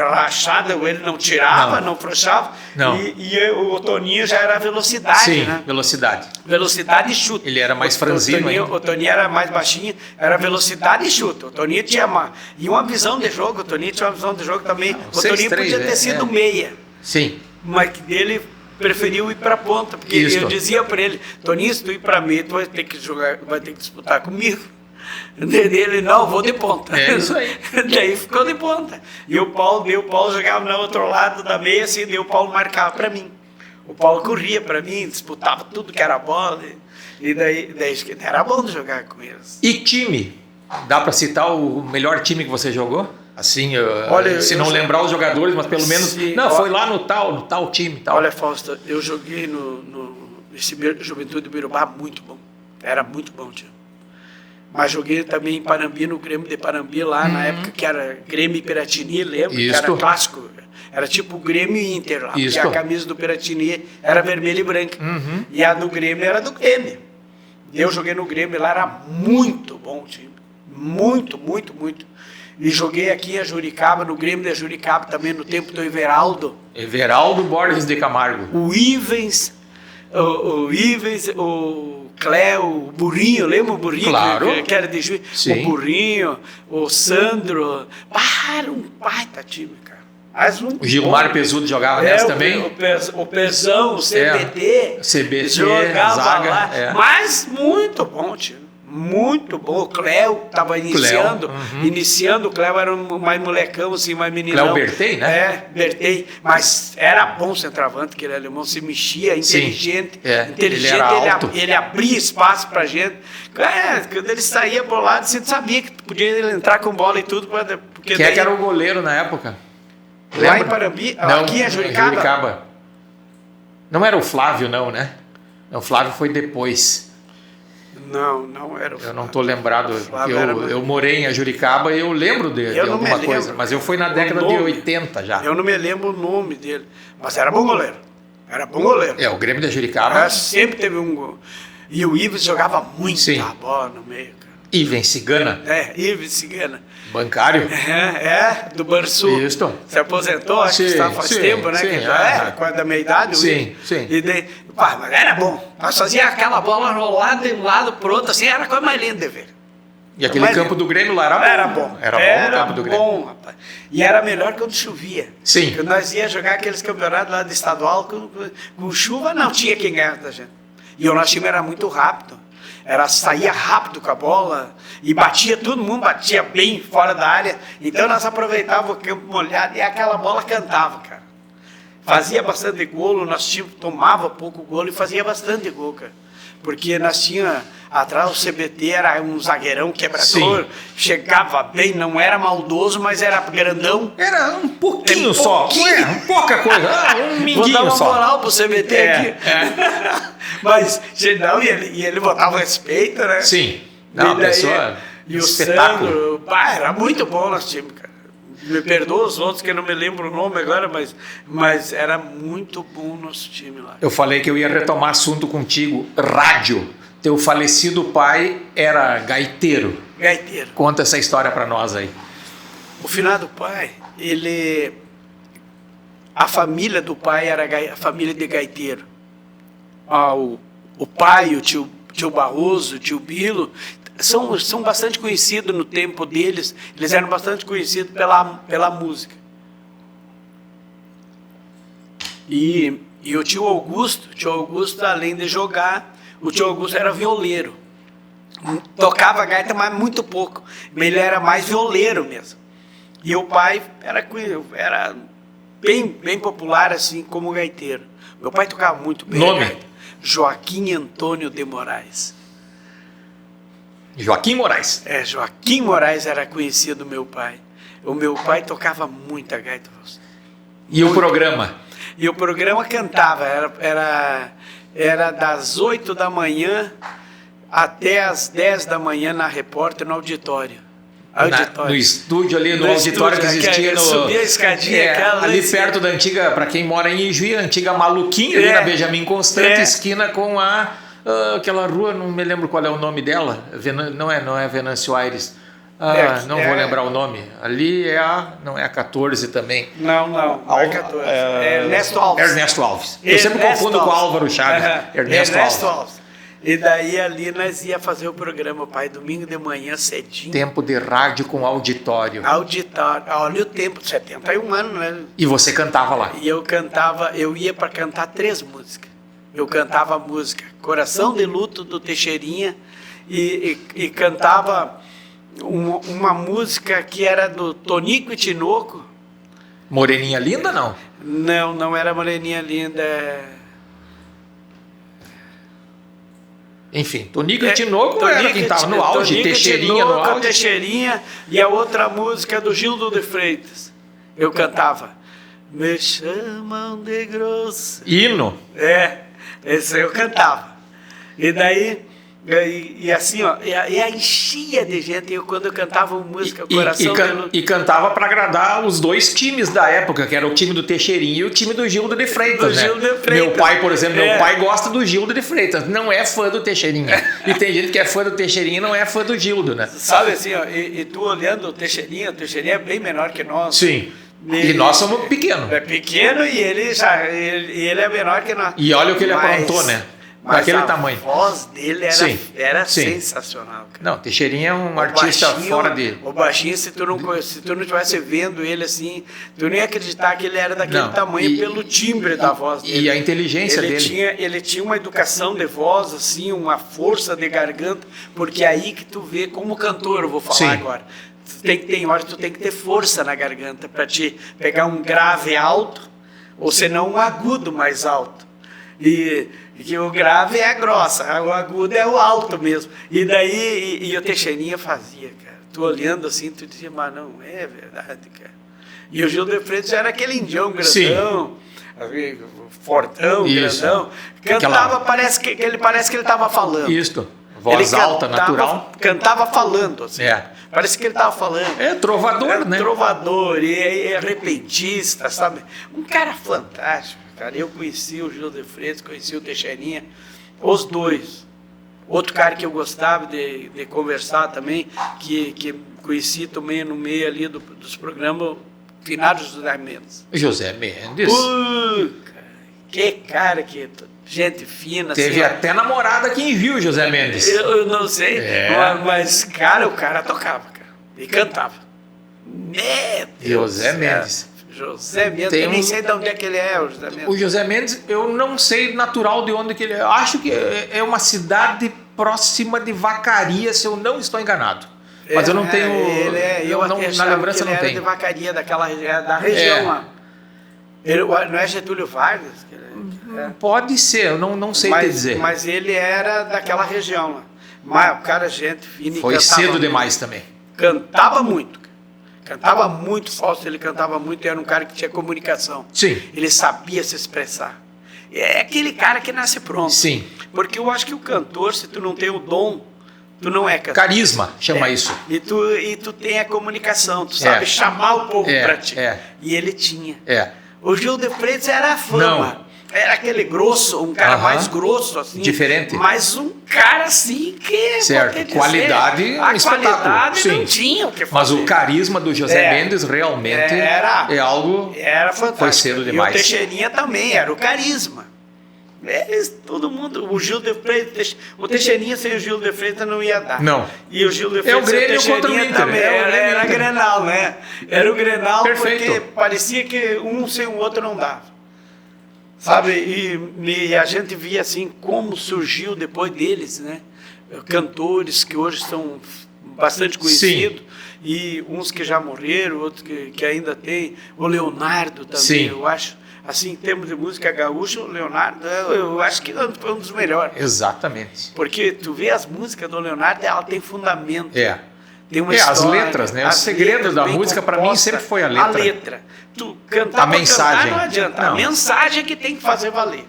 Speaker 1: rachada, ele não tirava, não frouxava.
Speaker 2: Não.
Speaker 1: E o Toninho já era velocidade, né?
Speaker 2: Velocidade.
Speaker 1: Velocidade e chute.
Speaker 2: Ele era mais franzino ainda.
Speaker 1: O Toninho era mais baixinho, era velocidade e chute. O Toninho tinha uma visão de jogo, o Toninho tinha uma visão de jogo também. O Toninho podia ter sido meia.
Speaker 2: Sim.
Speaker 1: Mas ele preferiu ir para a ponta, porque eu dizia para ele, Toninho, se tu ir para meia, tu vai ter que jogar, vai ter que disputar comigo. Ele, não, vou de ponta.
Speaker 2: É isso aí.
Speaker 1: Daí ficou de ponta. E o Paulo jogava no outro lado da meia, assim, daí o Paulo marcava para mim. O Paulo corria para mim, disputava tudo que era bola. E daí era bom de jogar com eles.
Speaker 2: E time? Dá para citar o melhor time que você jogou? Assim,
Speaker 1: Olha,
Speaker 2: se não lembrar os jogadores, mas pelo menos...
Speaker 1: Sim,
Speaker 2: foi lá no tal time. Tal.
Speaker 1: Olha, Fausto, eu joguei nesse Juventude do Birubá, muito bom. Era muito bom, tio. Mas joguei também em Parambi, no Grêmio de Parambi, lá na época que era Grêmio e Piratini, lembra? Que era clássico. Era tipo o Grêmio e Inter lá. Porque a camisa do Piratini era vermelha e branca. E a do Grêmio era do Grêmio. Eu joguei no Grêmio, lá era muito bom o time. Muito, muito, muito. E joguei aqui em Juricaba, no Grêmio de Juricaba, também no tempo do Everaldo.
Speaker 2: Everaldo Borges de Camargo.
Speaker 1: O Ivens, o Cléo, o Burrinho, lembra o Burrinho?
Speaker 2: Claro.
Speaker 1: Que era de Juiz? O Burrinho, o Sandro. Para um baita time, cara.
Speaker 2: O Gilmar Pesudo jogava nessa também?
Speaker 1: O Pezão, o CBT.
Speaker 2: CBT,
Speaker 1: jogava
Speaker 2: zaga,
Speaker 1: lá. Mas muito bom, time. Muito bom. O Cléo estava iniciando. O Cléo era mais molecão, assim, mais meninão.
Speaker 2: Cléo Bertei, né?
Speaker 1: Bertei. Mas era bom centroavante, aquele alemão. Se mexia, inteligente. Inteligente, ele abria espaço pra gente. Quando ele saía bolado, você sabia que podia entrar com bola e tudo. Porque
Speaker 2: Quem é que era o goleiro na época?
Speaker 1: Lá em Parambi? Não, aqui em
Speaker 2: Juricaba. Não era o Flávio, não, né? O Flávio foi depois.
Speaker 1: Não era o Flávio.
Speaker 2: Eu não estou lembrado. Eu morei em Juricaba e eu lembro de alguma coisa. Mas eu fui na década de 80 já.
Speaker 1: Eu não me lembro o nome dele. Mas era bom goleiro. Era bom goleiro.
Speaker 2: O Grêmio de Juricaba.
Speaker 1: Sempre teve um gol. E o Ives jogava muita bola no meio, cara.
Speaker 2: Ives Cigana.
Speaker 1: Ives Cigana.
Speaker 2: Bancário?
Speaker 1: Do Banrisul.
Speaker 2: Isso.
Speaker 1: Se aposentou, acho que está faz tempo, né? Que já quase da meia idade.
Speaker 2: Sim.
Speaker 1: E daí, mas era bom. Nós fazia aquela bola rolada de um lado pro outro, assim, era a coisa mais linda de ver.
Speaker 2: E aquele campo do Grêmio lá
Speaker 1: era bom.
Speaker 2: Era bom o campo do Grêmio.
Speaker 1: Bom, rapaz. E era melhor quando chovia.
Speaker 2: Sim.
Speaker 1: Porque nós ia jogar aqueles campeonatos lá de estadual, com chuva não tinha quem ganhasse da gente. E o nosso time era muito rápido. Saía rápido com a bola e batia, todo mundo batia bem fora da área. Então nós aproveitávamos o campo molhado e aquela bola cantava, cara. Fazia bastante golo, o nosso time tomava pouco golo e fazia bastante gol, cara. Porque nós tínhamos atrás o CBT, era um zagueirão quebrador, chegava bem, não era maldoso, mas era grandão.
Speaker 2: Era um pouquinho só, pouca coisa, um minguinho só.
Speaker 1: Vou dar uma moral pro CBT aqui. Mas, não, e ele botava respeito, né?
Speaker 2: Sim. Não, pessoa,
Speaker 1: e o Sandro, era muito bom o nosso time, cara. Me perdoa os outros que eu não me lembro o nome agora, mas era muito bom o nosso time lá.
Speaker 2: Eu falei que eu ia retomar assunto contigo. Rádio. Teu falecido pai era gaiteiro.
Speaker 1: Gaiteiro.
Speaker 2: Conta essa história para nós aí.
Speaker 1: O finado pai, a família do pai era a família de gaiteiro. O pai, o tio Barroso, o tio Bilo, são bastante conhecidos no tempo deles. Eles eram bastante conhecidos pela música. E o tio Augusto, além de jogar, o tio Augusto era violeiro. Tocava gaita, mas muito pouco. Ele era mais violeiro mesmo. E o pai era bem popular, assim, como gaiteiro. Meu pai tocava muito bem.
Speaker 2: Nome?
Speaker 1: Gaita. Joaquim Antônio de Moraes.
Speaker 2: Joaquim Moraes.
Speaker 1: Joaquim Moraes era conhecido meu pai. O meu pai tocava muita gaita.
Speaker 2: E o programa?
Speaker 1: E o programa cantava, era das 8 da manhã até as 10 da manhã na Repórter, no auditório.
Speaker 2: No estúdio ali, no auditório que existia.
Speaker 1: Subia a escadinha,
Speaker 2: ali perto da antiga, para quem mora em Ijuí, a antiga Maluquinha, ali na Benjamin Constante, esquina com aquela rua, não me lembro qual é o nome dela, não é Venâncio Aires. Não vou lembrar o nome. Ali não é a 14 também.
Speaker 1: Não é 14. Ernesto Alves.
Speaker 2: Ernesto Alves. Eu sempre confundo com o Álvaro Chaves.
Speaker 1: Ernesto Alves. E daí ali nós ia fazer o programa, pai, domingo de manhã, cedinho.
Speaker 2: Tempo de rádio com auditório.
Speaker 1: Olha o tempo, 71 anos, né?
Speaker 2: E você cantava lá?
Speaker 1: E eu ia para cantar 3 músicas. Eu cantava a música Coração de Luto, do Teixeirinha, e cantava uma música que era do Tonico e Tinoco.
Speaker 2: Moreninha Linda, não?
Speaker 1: Não era Moreninha Linda.
Speaker 2: Enfim, Tonico e Tinoco era quem estava no auge,
Speaker 1: Tonico,
Speaker 2: Teixeirinha no auge.
Speaker 1: Teixeirinha, e a outra música do Gildo de Freitas. Eu cantava. Me chamam de grosso.
Speaker 2: Hino.
Speaker 1: Esse eu cantava. E daí, e assim, ó, e a enchia de gente. Quando eu cantava música, Coração
Speaker 2: e cantava para agradar os dois times da época, que era o time do Teixeirinha e o time do Gildo de Freitas, né? Meu pai, por exemplo, meu pai gosta do Gildo de Freitas, não é fã do Teixeirinha. E tem gente que é fã do Teixeirinha e não é fã do Gildo, né?
Speaker 1: Sabe assim, ó, e tu olhando o Teixeirinha é bem menor que nós.
Speaker 2: Sim. E nós somos pequenos.
Speaker 1: É pequeno e ele é menor que nós.
Speaker 2: E olha o que ele aprontou, né? Daquele tamanho.
Speaker 1: A voz dele era sensacional, cara.
Speaker 2: Não, Teixeirinha é um artista fora de...
Speaker 1: O baixinho, se tu não estivesse vendo ele assim, tu nem ia acreditar que ele era daquele tamanho pelo timbre da voz dele.
Speaker 2: E a inteligência dele.
Speaker 1: Ele tinha uma educação de voz, assim, uma força de garganta, porque é aí que tu vê como cantor, eu vou falar agora. Tem hora que tu tem que ter força na garganta para te pegar um grave alto, ou senão um agudo mais alto. E que o grave é a grossa, o agudo é o alto mesmo. E daí, e o Teixeirinha fazia, cara. Tu olhando assim, tu dizia, mas não é verdade, cara. E o Gildo de Freitas era aquele indião grandão, fortão, grandão. Cantava, parece que ele estava falando.
Speaker 2: Isso, voz alta, natural.
Speaker 1: Cantava falando, assim. Parece que ele estava falando.
Speaker 2: É trovador, né?
Speaker 1: Trovador, e é repentista, sabe? Um cara fantástico. Cara, eu conheci o Gildo de Freitas, conheci o Teixeirinha, os dois. Outro cara que eu gostava de conversar também, que conheci também no meio ali dos programas, finados José Mendes.
Speaker 2: José Mendes?
Speaker 1: Que cara que... Gente fina.
Speaker 2: Teve
Speaker 1: assim,
Speaker 2: até namorada que viu José Mendes.
Speaker 1: Eu não sei, mas cara, o cara tocava, cara, e cantava. Meu Deus.
Speaker 2: José Mendes.
Speaker 1: José Mendes, eu nem sei de onde é que ele é, o José Mendes.
Speaker 2: O José Mendes, eu não sei natural de onde que ele é. Eu acho que é uma cidade próxima de Vacaria, se eu não estou enganado. Mas eu não tenho... na lembrança não tenho.
Speaker 1: Ele de Vacaria, da região lá. Ele, não é Getúlio Vargas?
Speaker 2: Pode ser, eu não sei te dizer.
Speaker 1: Mas ele era daquela região lá. Mas o cara, gente fina.
Speaker 2: Foi cedo demais também.
Speaker 1: Cantava muito. Cantava muito falso, ele cantava muito, era um cara que tinha comunicação.
Speaker 2: Sim.
Speaker 1: Ele sabia se expressar. É aquele cara que nasce pronto.
Speaker 2: Sim.
Speaker 1: Porque eu acho que o cantor, se tu não tem o dom, tu não é cantor.
Speaker 2: Carisma, chama isso.
Speaker 1: E tu tem a comunicação, tu sabe chamar o povo pra ti. E ele tinha. O Gildo de Freitas era a fama.
Speaker 2: Não.
Speaker 1: Era aquele grosso, um cara mais grosso, assim.
Speaker 2: Diferente.
Speaker 1: Mas um cara assim que...
Speaker 2: Certo, qualidade,
Speaker 1: a qualidade não tinha o que fazer.
Speaker 2: Mas o carisma do José Mendes realmente é algo...
Speaker 1: Era fantástico.
Speaker 2: Foi cedo demais.
Speaker 1: E o Teixeirinha também, era o carisma. Todo mundo, o Gildo de Freitas, o Teixeirinha sem o Gildo de Freitas não ia dar.
Speaker 2: Não.
Speaker 1: E o Gildo de Freitas
Speaker 2: o Grêmio contra o Inter.
Speaker 1: Também, era Grenal, né? Era o Grenal.
Speaker 2: Perfeito.
Speaker 1: Porque parecia que um sem o outro não dava. Sabe, e a gente via assim como surgiu depois deles, né? Cantores que hoje são bastante conhecidos, e uns que já morreram, outros que ainda tem. O Leonardo também, eu acho. Assim, em termos de música gaúcha, o Leonardo, eu acho que foi um dos melhores.
Speaker 2: Exatamente.
Speaker 1: Porque tu vê as músicas do Leonardo, ela tem fundamento. Tem uma
Speaker 2: história, as letras, né? O segredo da música, para mim, sempre foi a letra.
Speaker 1: A letra. Tu cantar,
Speaker 2: a mensagem.
Speaker 1: Cantar não adianta. Não. A mensagem é que tem que fazer valer.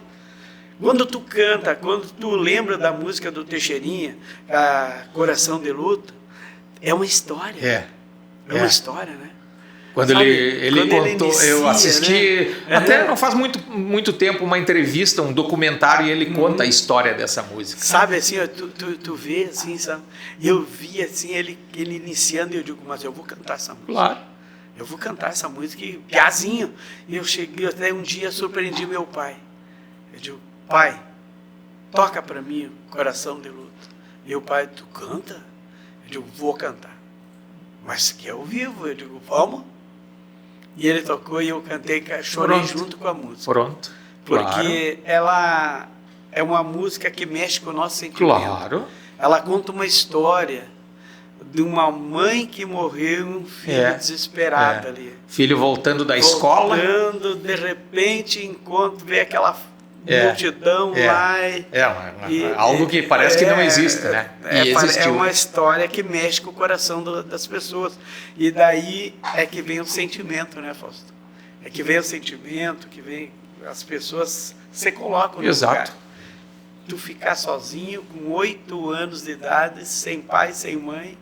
Speaker 1: Quando tu canta, quando tu lembra da música do Teixeirinha, Coração de Luto, é uma história. É uma história, né?
Speaker 2: Quando ele contou, inicia, eu assisti, né? Até não faz muito tempo, uma entrevista, um documentário, e ele conta a história dessa música.
Speaker 1: Sabe assim, tu vê assim, sabe? Eu vi assim, ele iniciando, e eu digo, mas eu vou cantar essa música.
Speaker 2: Claro.
Speaker 1: Eu vou cantar essa música, e piazinho. E eu cheguei, até um dia surpreendi meu pai. Eu digo, pai, toca para mim Coração de Luto. E o pai, tu canta? Eu digo, vou cantar. Mas que é ao vivo? Eu digo, vamos. E ele tocou e eu cantei, chorei junto com a música.
Speaker 2: Pronto.
Speaker 1: Porque ela é uma música que mexe com o nosso sentimento.
Speaker 2: Claro.
Speaker 1: Ela conta uma história de uma mãe que morreu e um filho desesperado ali.
Speaker 2: Filho voltando da escola.
Speaker 1: Voltando, de repente, enquanto vê aquela multidão lá.
Speaker 2: Algo que parece que não existe, né?
Speaker 1: É uma história que mexe com o coração das pessoas. E daí é que vem o sentimento, né, Fausto? É que vem o sentimento, que vem as pessoas se colocam no lugar. Tu ficar sozinho com 8 anos de idade, sem pai, sem mãe,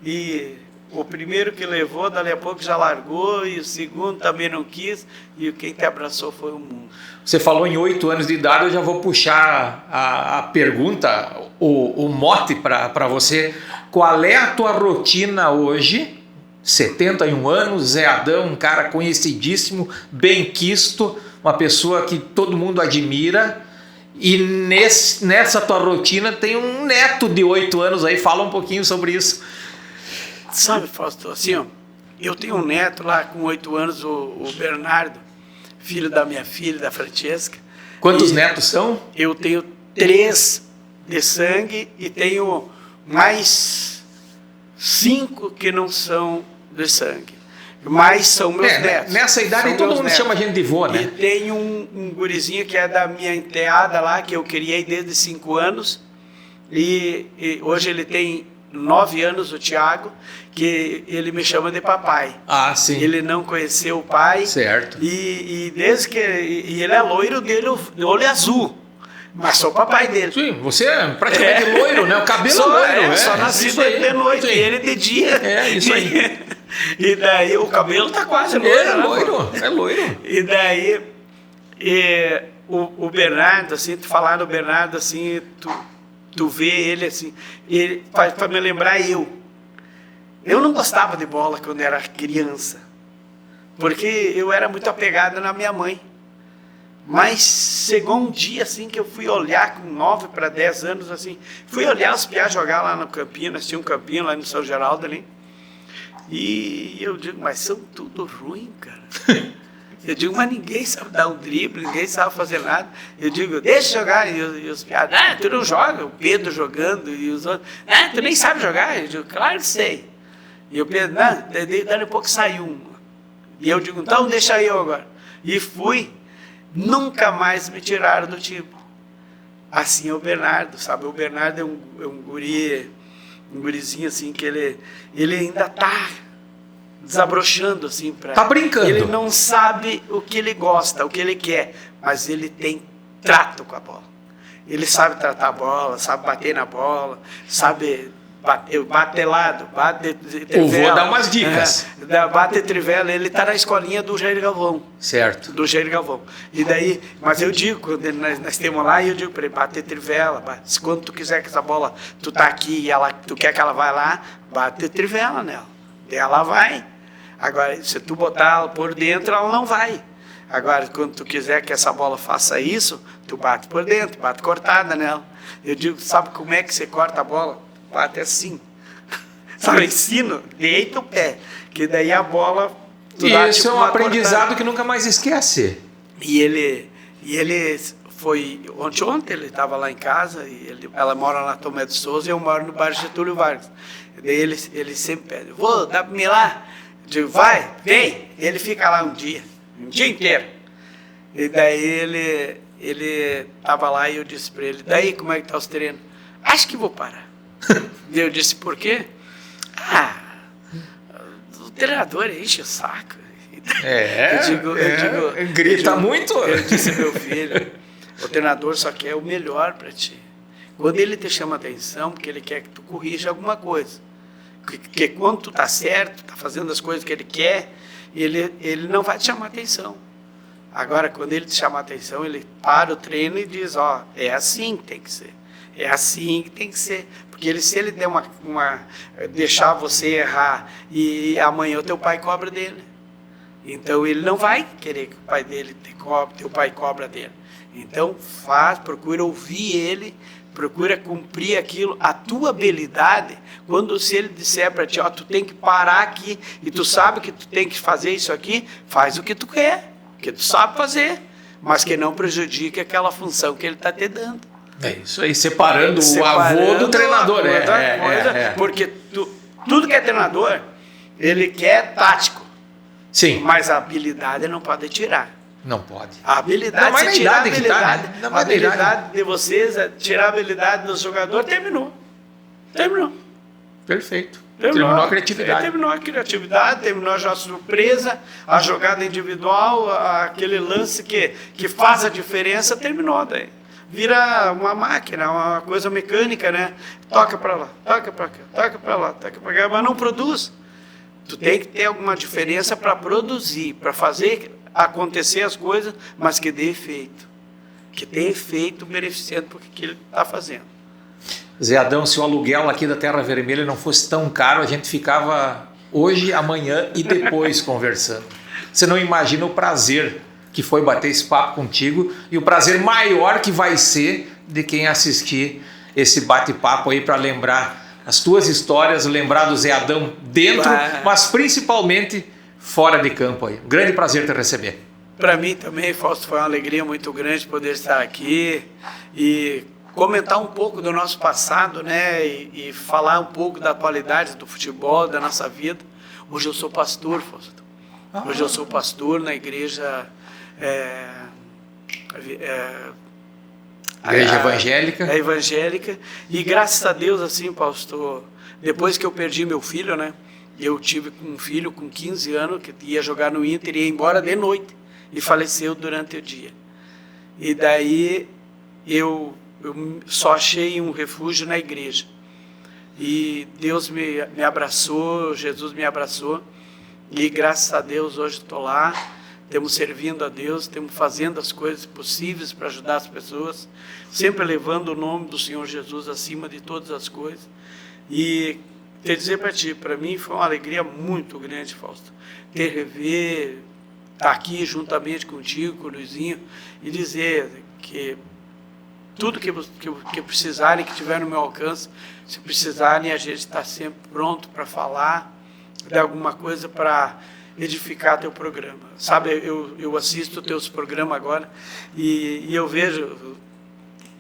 Speaker 1: e o primeiro que levou, dali a pouco já largou, e o segundo também não quis, e quem te abraçou foi o mundo.
Speaker 2: Você falou em 8 anos de idade, eu já vou puxar a pergunta, o mote para você. Qual é a tua rotina hoje? 71 anos, Zé Adão, um cara conhecidíssimo, benquisto, uma pessoa que todo mundo admira, e nessa tua rotina tem um neto de 8 anos aí, fala um pouquinho sobre isso.
Speaker 1: Sabe, Fausto, assim, ó, eu tenho um neto lá com 8 anos, o Bernardo, filho da minha filha, da Francesca.
Speaker 2: Quantos netos são?
Speaker 1: Eu tenho 3 de sangue e tenho mais 5 que não são de sangue. Mas são meus netos.
Speaker 2: Nessa idade todo mundo chama a gente de vô, né?
Speaker 1: E tem um gurizinho que é da minha enteada lá, que eu criei desde 5 anos. E hoje ele tem 9 anos, o Thiago, que ele me chama de papai.
Speaker 2: Ah, sim.
Speaker 1: Ele não conheceu o pai.
Speaker 2: Certo.
Speaker 1: E desde que... E ele é loiro dele, de olho azul. Mas sou o papai dele.
Speaker 2: Sim, você é praticamente loiro, né? O cabelo loiro.
Speaker 1: Só nasci de noite, e ele de dia.
Speaker 2: É, isso aí.
Speaker 1: E daí o cabelo tá quase loiro.
Speaker 2: É loiro.
Speaker 1: E daí o Bernardo, assim, tu falar do Bernardo, assim, tu vê ele assim, ele faz para me lembrar eu. Eu não gostava de bola quando era criança, porque eu era muito apegado na minha mãe. Mas chegou um dia assim que eu fui olhar com 9 para 10 anos assim, fui olhar os piás jogar lá no campinho, nós tínhamos um campinho lá no São Geraldo ali. E eu digo, mas são tudo ruim, cara. Eu digo, mas ninguém sabe dar um drible, ninguém sabe fazer nada. Eu digo, deixa jogar. E os piados, tu não joga. O Pedro jogando e os outros, tu nem sabe jogar. Eu digo, claro que sei. E o Pedro, dali a pouco saiu um. E eu digo, então deixa eu agora. E fui. Nunca mais me tiraram do time. Assim é o Bernardo, sabe? O Bernardo é um gurizinho assim, que ele ainda tá desabrochando assim.
Speaker 2: Tá brincando.
Speaker 1: Ele não sabe o que ele gosta, o que ele quer, mas ele tem trato com a bola. Ele sabe tratar a bola, sabe bater na bola, sabe bater lado, bate trivela.
Speaker 2: Eu vou dar umas dicas.
Speaker 1: Bate trivela, ele tá na escolinha do Jair Galvão.
Speaker 2: Certo.
Speaker 1: Do Jair Galvão. E daí, mas eu digo, quando nós temos lá, eu digo para ele, bate trivela. Quando tu quiser que essa bola, tu tá aqui e tu quer que ela vá lá, bate trivela nela. Ela vai. Agora, se tu botar ela por dentro, ela não vai. Agora, quando tu quiser que essa bola faça isso, tu bate por dentro, bate cortada nela. Eu digo, sabe como é que você corta a bola? Bate assim. Sabe, ensino, deita o pé. Que daí a bola...
Speaker 2: Isso é um aprendizado que nunca mais esquece.
Speaker 1: E ele foi... Ontem ele estava lá em casa, ela mora na Tomé de Souza e eu moro no bairro Getúlio Vargas. Daí ele sempre pede, vou, dá para mim lá? Eu digo, vai, vem. Ele fica lá um dia inteiro. E daí ele estava lá e eu disse para ele, daí como é que tá os treinos? Acho que vou parar. Eu disse, por quê? O treinador enche o saco.
Speaker 2: Grita muito.
Speaker 1: Eu disse, meu filho, o treinador só quer o melhor para ti. Quando ele te chama atenção, porque ele quer que tu corrija alguma coisa. Porque quando tu tá certo, tá fazendo as coisas que ele quer, ele não vai te chamar atenção. Agora, quando ele te chama atenção, ele para o treino e diz, é assim que tem que ser. É assim que tem que ser. Porque se ele der deixar você errar e amanhã o teu pai cobra dele. Então ele não vai querer que o pai dele teu pai cobra dele. Então procura ouvir ele, procura cumprir aquilo, a tua habilidade. Se ele disser para ti, tu tem que parar aqui e tu sabe que tu tem que fazer isso aqui, faz o que tu quer, que tu sabe fazer, mas que não prejudique aquela função que ele está te dando.
Speaker 2: É isso aí, separando o avô do treinador.
Speaker 1: Porque tudo que é treinador, ele quer tático.
Speaker 2: Sim.
Speaker 1: Mas a habilidade não pode tirar.
Speaker 2: Não pode.
Speaker 1: A habilidade,
Speaker 2: mas
Speaker 1: se tirar a
Speaker 2: idade
Speaker 1: habilidade,
Speaker 2: que tá, né?
Speaker 1: a habilidade de vocês, é tirar a habilidade do jogador, terminou.
Speaker 2: Perfeito. Terminou a criatividade.
Speaker 1: Terminou a criatividade, terminou a surpresa, a jogada individual, aquele lance que faz a diferença, terminou daí. Vira uma máquina, uma coisa mecânica, né? Toca para lá, toca para cá, toca para lá, toca para cá, mas não produz. Tu tem que ter alguma diferença para produzir, para fazer acontecer as coisas, mas que dê efeito. Que tenha efeito beneficiando porque que ele está fazendo.
Speaker 2: Zé Adão, se o aluguel aqui da Terra Vermelha não fosse tão caro, a gente ficava hoje, amanhã e depois conversando. Você não imagina o prazer que foi bater esse papo contigo e o prazer maior que vai ser de quem assistir esse bate-papo aí para lembrar as tuas histórias, lembrar do Zé Adão dentro, mas principalmente fora de campo aí. Grande prazer te receber.
Speaker 1: Para mim também, Fausto, foi uma alegria muito grande poder estar aqui e comentar um pouco do nosso passado, né, e falar um pouco da atualidade do futebol, da nossa vida. Hoje eu sou pastor, Fausto. Hoje eu sou pastor na igreja
Speaker 2: Igreja evangélica.
Speaker 1: É evangélica. E graças a Deus, assim, pastor, depois que eu perdi meu filho, né, eu tive um filho com 15 anos que ia jogar no Inter e ia embora de noite e faleceu durante o dia. E daí eu só achei um refúgio na igreja. E Deus me abraçou, Jesus me abraçou. E graças a Deus hoje estou lá, estamos servindo a Deus, estamos fazendo as coisas possíveis para ajudar as pessoas, sempre levando o nome do Senhor Jesus acima de todas as coisas. E quer dizer para ti, para mim foi uma alegria muito grande, Fausto, ter rever, estar aqui juntamente contigo, com o Luizinho, e dizer que tudo que precisarem, que tiver no meu alcance, se precisarem, a gente está sempre pronto para falar de alguma coisa para edificar teu programa. Sabe, eu assisto teus programas agora e eu vejo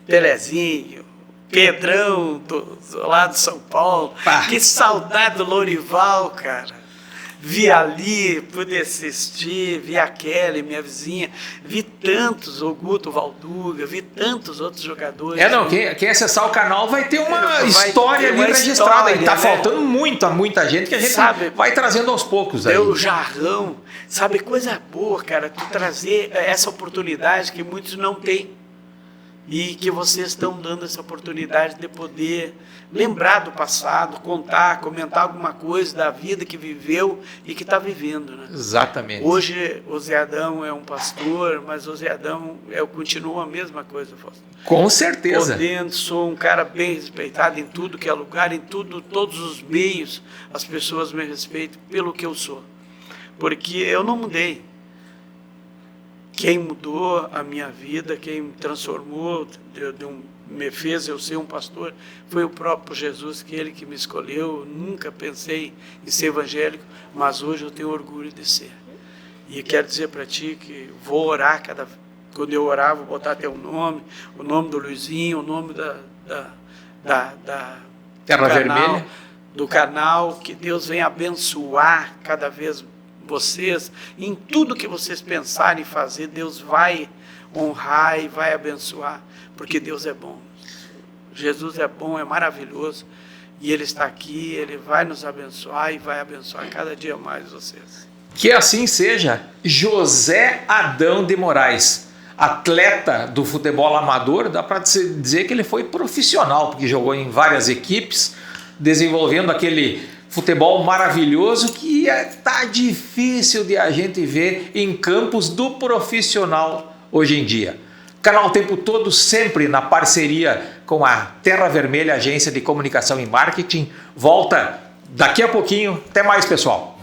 Speaker 1: Pelezinho, Pedrão, lá de São Paulo. Que saudade do Lourival, cara. Vi ali, pude assistir, vi a Kelly, minha vizinha, vi tantos, o Guto Valduga, vi tantos outros jogadores.
Speaker 2: Quem acessar o canal vai ter uma história ali registrada. E tá faltando muita gente que a gente vai trazendo aos poucos aí.
Speaker 1: O Jarrão, sabe, coisa boa, cara, tu trazer essa oportunidade que muitos não têm. E que vocês estão dando essa oportunidade de poder lembrar do passado, comentar alguma coisa da vida que viveu e que está vivendo, né?
Speaker 2: Exatamente.
Speaker 1: Hoje o Zé Adão é um pastor, mas o Zé Adão continua a mesma coisa, Fausto.
Speaker 2: Com certeza.
Speaker 1: Sou um cara bem respeitado em tudo que é lugar, em todos os meios, as pessoas me respeitam pelo que eu sou. Porque eu não mudei. Quem mudou a minha vida, quem me transformou, me fez eu ser um pastor, foi o próprio Jesus, que ele que me escolheu. Nunca pensei em ser evangélico, mas hoje eu tenho orgulho de ser. E quero dizer para ti que vou orar, quando eu orar, vou botar teu nome, o nome do Luizinho, o nome da
Speaker 2: Terra Vermelha,
Speaker 1: do canal, que Deus venha abençoar cada vez vocês, em tudo que vocês pensarem fazer, Deus vai honrar e vai abençoar, porque Deus é bom. Jesus é bom, é maravilhoso, e Ele está aqui, Ele vai nos abençoar e vai abençoar cada dia mais vocês.
Speaker 2: Que assim seja. José Adão de Moraes, atleta do futebol amador, dá para dizer que ele foi profissional, porque jogou em várias equipes, desenvolvendo aquele futebol maravilhoso que tá difícil de a gente ver em campos do profissional hoje em dia. Canal Tempo Todo sempre na parceria com a Terra Vermelha, agência de comunicação e marketing. Volta daqui a pouquinho. Até mais, pessoal.